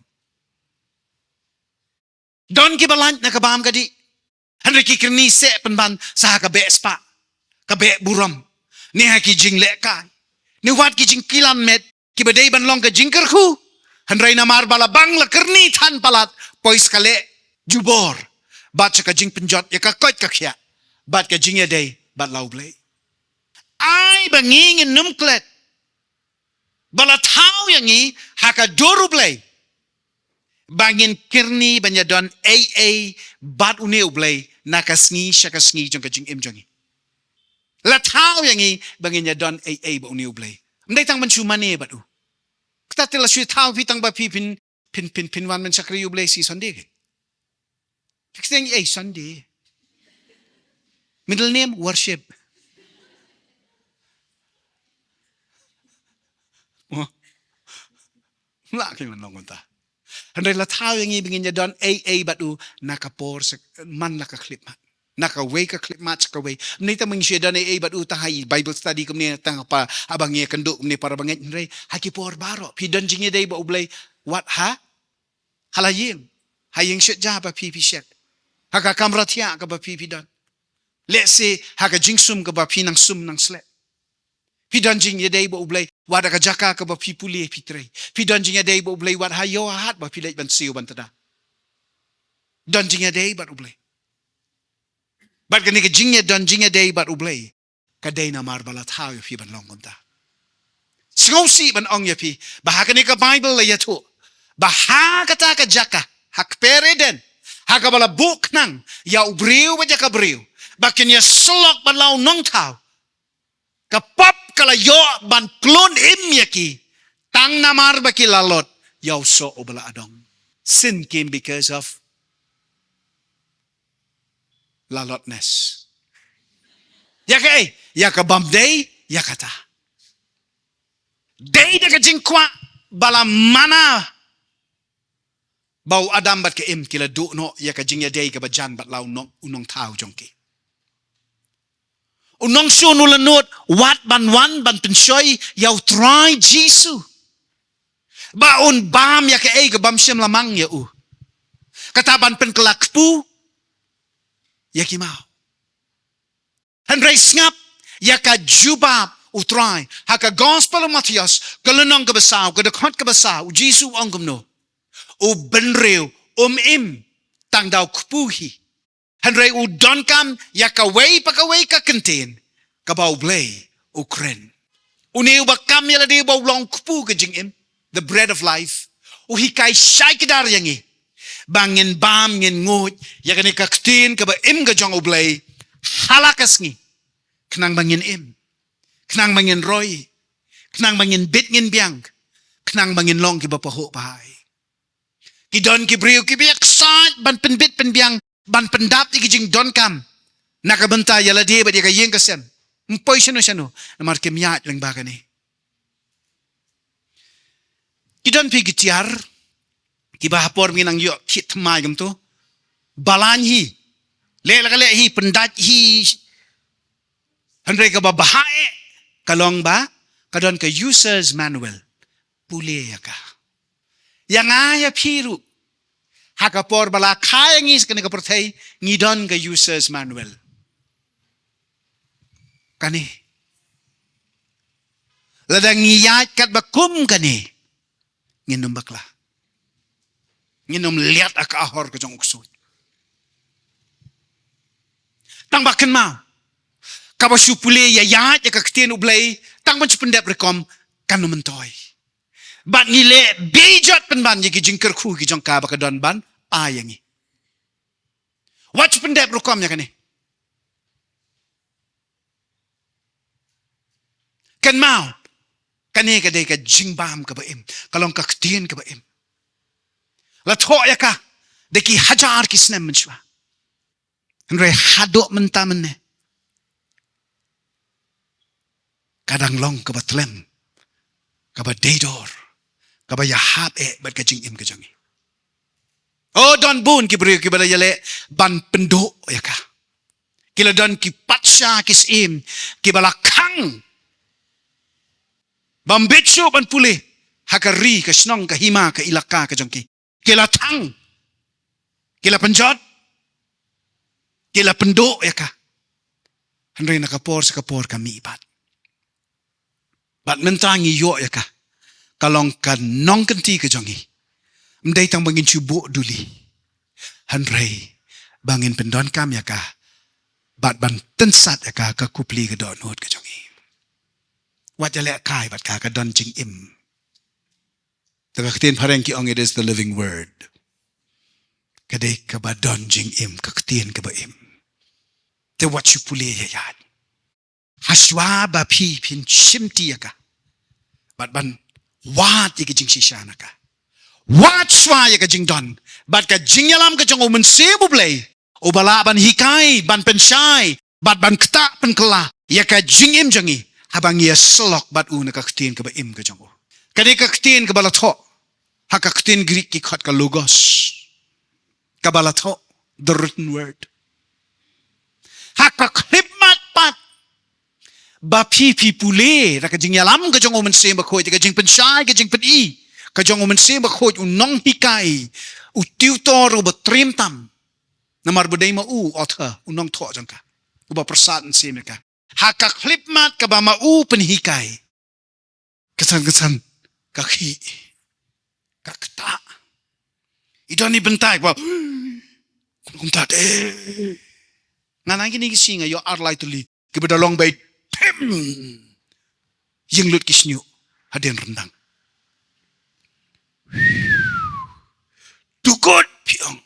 S1: don ki balant na kabam kadi hanre ki kerni se penban sah ka be spa ka be buram ni ha ki jing le kai ni wat ki jing kilan met ki badai ban long ka jing kerku hanre na mar bala bang la kerni than palat pois kale jubor bat ka Jingpynshoi ya ka kot ka khia bat ka jing ya day bat lau blay ai banging in numklet bala thau yang ni haka doru blay bangin kirni banya don aa bat uneu blay nakasngi shakasngi jong ka jing im jongi la thau yang ni bangin ya don aa ba uneu blay mdai tang ban chu mane bat u kta tela shui thau pi tang ba pi pin wan man sakri u blay si sonde Fixing a Sunday. Middle name, worship. Laki man long ta. Handai la tao yang ibingin niya don AA batu nakapor man nakaklip mat. Nakaway ka klip mat sa kaway. Nita mang siya don AA batu tahay Bible study kumni tang pa abang niya kando kumni para bangit nray hakipor baro. Pidon jingya day ba ublay what ha? Halayim. Haying shit jaba pipi shit. Haka kamratia ka ba pipidan. Let's say haka jingsum ka ba pinang sum nang slep. Pidan jing yaday ba ublay wada ka jaka ka ba pipuli pitre. Pidan jing yaday ba ublay wad hayo hat ba pilay ban siyo ban tada. Dan jing yaday ba ublay. Bat ka nika jing yaday ba ublay kaday na marbalat hayo pi ban long konta. Singosi ban ong yapi bahaka nika Bible la yato. Bahaka ta ka jaka hak pereden. Haka bala buk nang ya ubriu baja ka briu bakin ya selok balau nong tau kapap kala yo ban klon im yaki tang namar baki lalot ya so obala adong sin came because of lalotness ya ka bam day ya kata day de ka jingkwa bala mana bau adam bat ke im kila du no ya ka jingya day ka bajan bat lau no unong tau jongki unong su nulanut wat ban wan ban penshoi yau try jisu ba un bam ya ka ka bam shem lamang ya u kata ban pen kelak pu ya ki mau hanrei ngap ya ka jubab utrai haka gospel of Matthias kalunong ka basaw ka dakot ka basaw jisu ongum no o benreu im tang daw kupuhi hanrei u donkam ya kaway ka contain kabaw blay o kren uneu bakam ya ladi baw long kupu ka jing im the bread of life o hikay shay kedar yangi bangin bam ngin ngut ya kani kaktin ka ba im ga jong o blay halakas ngi knang bangin im knang bangin roy knang bangin bit ngin biang knang bangin long ki ba paho pahay Kidon kibriu kibiyak sat ban penbit penbiang ban pendap ti kijing don kam nakabenta yala di ba di kayeng kasen mpoy sino namar kimyat lang baka ni kidon pi gitiar kibahapor minang yo kit magam to balan hi le hi pendat hi handre ka babahae kalong ba kadon ka users manual puli ya ka yang aya piru hakapor bala kaya ngis kani kaportay ngidon ka users manual kani ladang ngiyat kat bakum kani nginom bakla nginom liat aka ahor ka jong uksud tang baken ma kabasupule ya yat ya kaktin ublay tang ban pendep rekom kanu mentoy Bat ngile bejat penban yaki jingker ku ki jong ka baka don ban ayangi. Wat pendep rukom ya kani. Kan mau kani ka day ka jingbam ka ba im kalong ka ktin ka ba im. La tho ya ka de ki hajar ki snem menshwa. Henry hadok mentamen ne. Kadang long ka ba tlem ka ba daydor kabaya hap bat ka jing im ka jangi oh don bun ki bri ki bala yale ban pendo ya ka Kila don ki patsya kis im. Ki balakang. Bambetso ban pulih. Hakari ka snong ka hima ka ilaka ka jongki. Kila tang. Kila penjot. Kila pendok ya ka. Henry nakapor sa kapor kami ibat. Bat mentangi yo ya ka. Kalong ka nong kenti ka jongi. Mday tang bangin subuk duli. Henry bangin pendon kam ya ka. Bat ban tensat ya ka kupli ka donut ka jongi. Wat ya lek kai bat ka don jing im. Tagaktin pareng ki ong it is the living word. Kadai ka ba don jing im kaktin ka ba im. Te wat you puli ya yad. Haswa ba pi pin shimti ya ka. Bat ban wat ya ka jing sishana ka. Wat swa ya ka jing don. Bat ka jing yalam ka jong umen sebu blay. O bala ban hikai, ban pensyai, bat ban kta pen kela. Ya ka jing im jangi. Habang ya selok bat u na kaktin ka ba im ka jong u. Kadai kaktin ka bala to. Ha kaktin Greek ki kot ka logos. Ka bala to. The written word. Ha kaklipmat pat. Ba pi pule. Ra ka jing yalam ka jong umen se ba koy. Ka jing pensyai, ka jing pen i. Ka jong umen se ba koy. Unong hikai. U tiutor u ba trimtam. Namar budai ma u otha. Unong to jang ka. U ba persatan se me ka. Ha kaklipmat ka ba ma u pen hikai. Kesan-kesan. Kaki. Kakta. Ito ni bentay. Wow. Kung tate. Nanay kini kisi nga yo arlay tuli. Kibadalong bay. Pim. Yung lut kisnyo. Hadin rendang. Tukot. Piyong.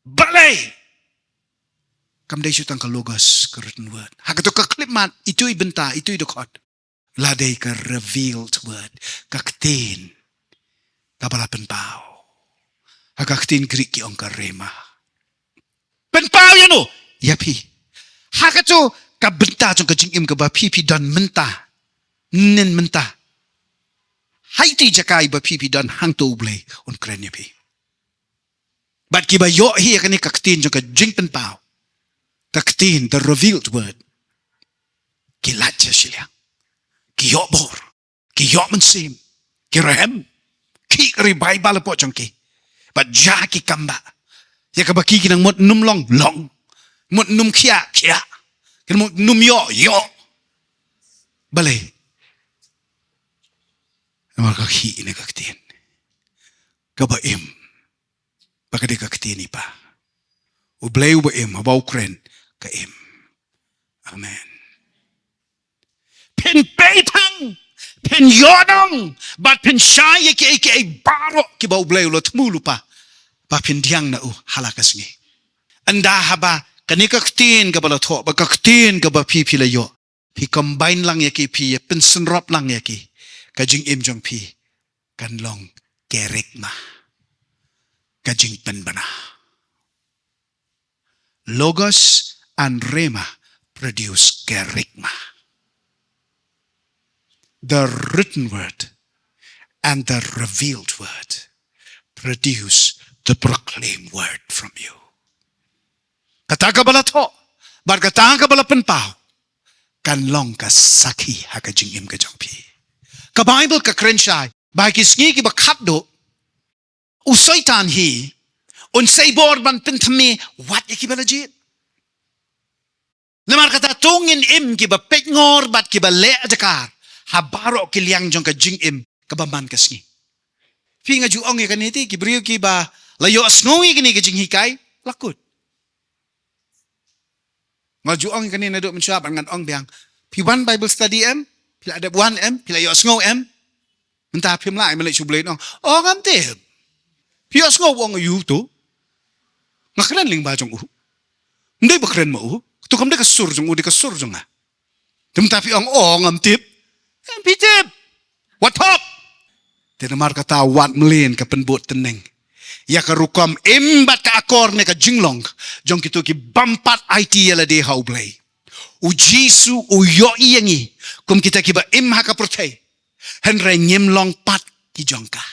S1: Balay. Kamday siyutang kalugas ka written word. Hagato kaklipmat. Ito'y benta. Ito'y dukot. Laday ka revealed word. Kaktin. Kabalapan pao. Hagaktin Greek ki ang karema. Penpao yan o. Yapi. Hagato kabenta jong kajing im ka ba pipi don Mynta. Nin Mynta. Haiti jakay ba pipi don hang to ublay. Un kren yapi. But kiba yo hiya kani kaktin jong kajing penpao. Kaktin the revealed word. Kilatya siya. Kiyobor. Kiyomansim. Kirahem. Ki ribay bala po jong ki. But jaki kamba. Ya kabaki kinang mot num long. Mot num kia. Kinang mot num yo. Balay. Namal kaki ina kaktin. Kabaim. Baka di kaktin ipa. Ublay ubaim. Habaw kren. Kaim. Amen. Pen peitang. Pen yodong. Bat pen syaya ki barok. Kibaw ublay ulot mulu pa. Ba pindiang na halakas ngi. Anda haba kanikaktin ka bala to, bagaktin ka ba pi layo. Pi combine lang ya ki pi pensenrop lang ya ki. Kajing imjong pi kanlong kerikma. Kajing penbana. Logos and rema produce kerikma. The written word and the revealed word produce the proclaimed word from you. Kataga bala to, bar kataga bala penpao, kanlong ka saki hakajingim ka jongpi. Ka Bible ka krensyay, bakis ngi ki bakapdo, usaitan hi, unsay borban pentame, wat yaki balajit. Lamar kata tungin im ki ba pekngor bat ki ba le ajakar, habaro ki liang jong ka jingim ka baman kasngi. Pinga juong ya kaniti, ki brio ki ba, layo asnungi kini kajing hikay, lakot. Ngajuang kanina do mensyab ngan ong biang. Pi 1 Bible study pila ada 1 pila yo asngo Menta pim lai melek sublay ong. Oh ngamte. Pi asngo ong yu to. Ngakran ling ba jong u. Ndai bakren mo u. Tu kam de kasur jong u de kasur jong a. Menta pi ong ngamtip. Pitip. What up? Tinamar kata wat melin ka penbot teneng. Ya karukam imbat ka akor ne ka jinglong. Jong kito ki bampat IT yala de haublay. U Jisu u yo iyangi. Kum kita ki ba im haka protay. Henry nyemlong pat ki jongka.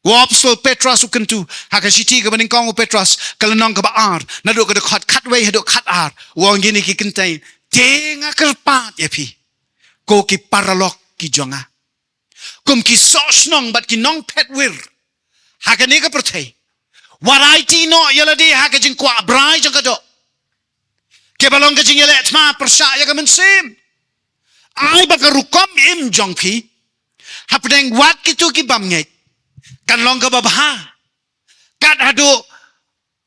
S1: Go apostol Petrus ukentu hakashiti ka baning kong Petrus kalanong ka baar nado ka kat way hado kat ar wong gini ki kentain tenga kerpat ya pi ko ki paralok ki jonga kum ki sosnong bat ki nong petwir hakane ka pertai waraiti no yaladi hakajing kwa brai jong kado ke balong ka jing yale tma persya ya ka mensim ai bakarukom im jong pi hapdeng wat kitu ki bam ngai kan long ka babha kat hado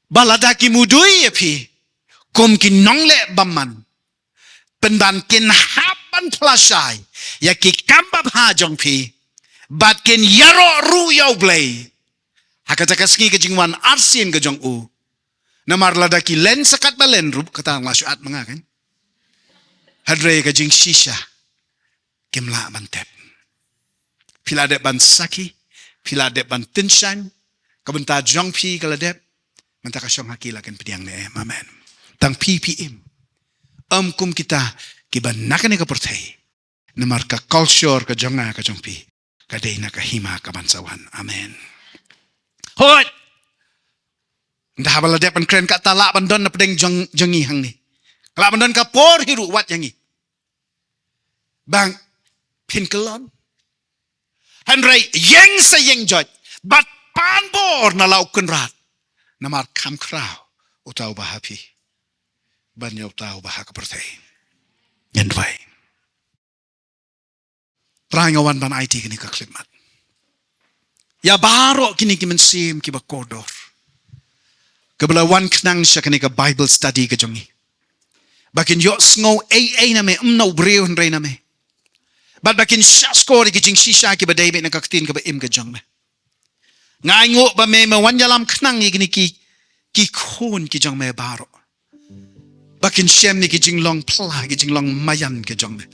S1: balada ki mudui pi kum ki nong le bamman penban kin hapan plasai ya ki kambab ha jong pi bat kin yaro ru yau blay hakataka ski ka jingwan arsin ka jong u namar lada ki len sakat balen rup kata ngasuat mga kan hadre ka jing shisha kimla bantep pilade ban saki pilade ban tinshan kabenta jong pi kaladep menta ka syong hakila kan pediang ne amen tang ppm kum kita kiban nakane ka pertai namar ka culture ka jonga ka jong pi kadai na ka hima ka bansawan amen hoi dah baladep ban kren ka talak bandon na pedeng jongi hang ni kalak bandon ka por hiru wat yangi bang pin kelon Henry yang sa yang joj bat pan bor na lau kunrat namar kam krau utau bahapi ban yau tau bahak pertai yan dwai trying awan ban IT kini ka klimat ya baro kini ki mensim ki bakodor kebelawan kenang sya kini ka Bible study ka jongi bakin yo sngo ai na me no breu Henry na me but bakin shaskori ki jing shisha ki ba David na kaktin ka ba im ka jong me ngai ngo ba me wanyalam knang ni ki khon ki jong me baro bakin shem ni ki jing long pla ki jing long mayan ki jong me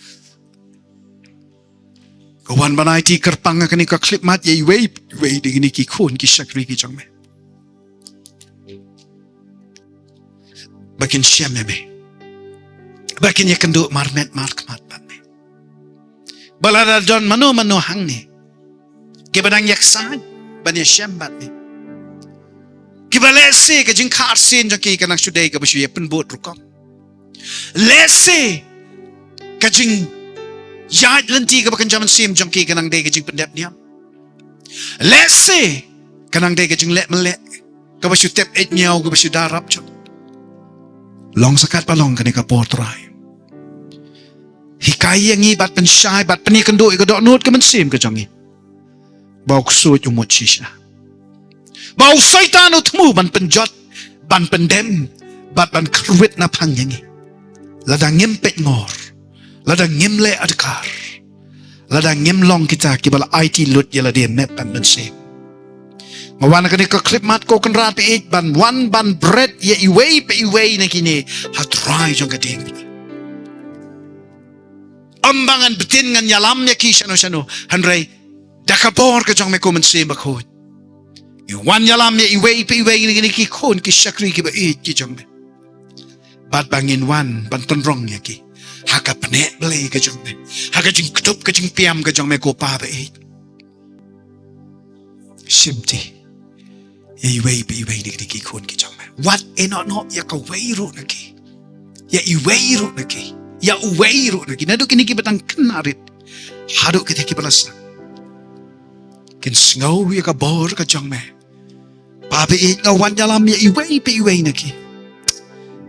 S1: kawan banai ti kerpang ka ni ka clip mat ye we di ni ki khon ki shakri ki jong me bakin shem me bakin ye kendo marmet mark mat balada don mano hang ni kibadang yaksan bani shambat ni kibalese ka jing khar sin jo ki kanang sudai ka basu ye penbot rukom lese ka jing yat lenti ka bakan jaman sim jong ki kanang dei ka jing pendap niam lese kanang dei ka jing let melek ka basu tep et nyau ka basu darap jo long sakat palong ka ni ka portrai hikai yang ni bat pensyai bat peni kendo ka dok nut ka mensim ka jongi bau ksut umut shisha bau syaitan utmu ban penjot ban pendem bat ban kruit na phang yangi lada ngim pet ngor lada ngim le adkar lada ngim long kita kibala IT lut yala dia net ban mensim ngawan ka ni ka clip mat ko kan rapi ban one ban bread ye iway pe iway na kini hatrai jong ka ding ambangan betin ngan yalam ya ki shano hanrei dakabor ka jong me ko mensim bakhot wan yalam ya iwe ni ki khon ki shakri ki ba ki jong me bat bangin wan ban tonrong ya ki haka pne ble ka jong me haka jing ktup ka jing piam ka jong me ko pa ba simti ya iwe ni ki khon ki jong me what eno no ya ka weiru na ki ya iwe ru na ki ya uweiru lagi nado kini ki batang kenarit hado kita ki balasa kin sngau ya ka bor ka jong me pabe ngawan dalam ya iwei na ki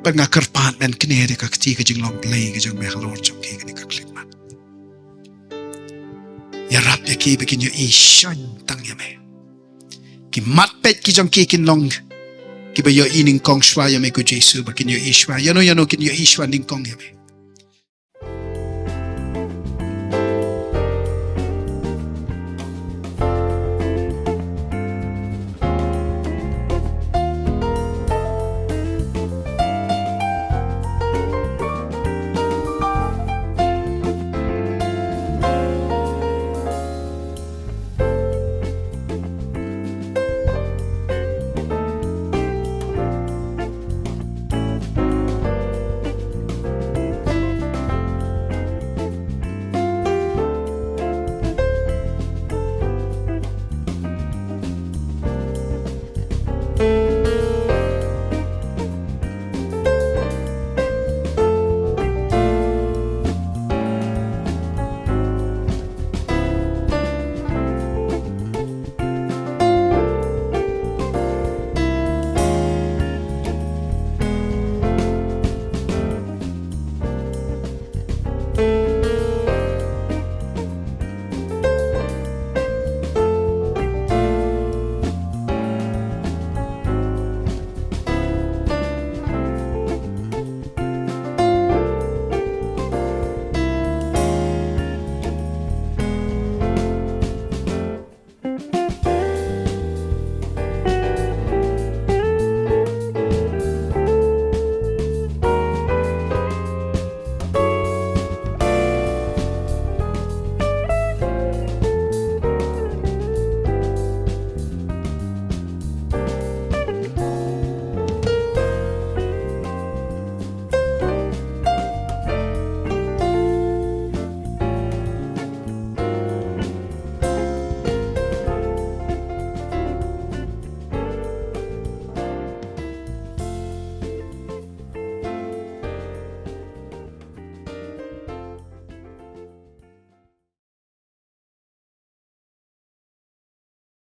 S1: panga kerpat men kene ka kti ka jing long play ka jong me halor jong ki kini ka klimat ya rap ya ki bikin yo ishan tang ya me ki mat pet ki jong ki kin long ki ba yo ining kong shwa ya me ko jesu bakin yo ishwa yano kin yo ishwa ning kong ya me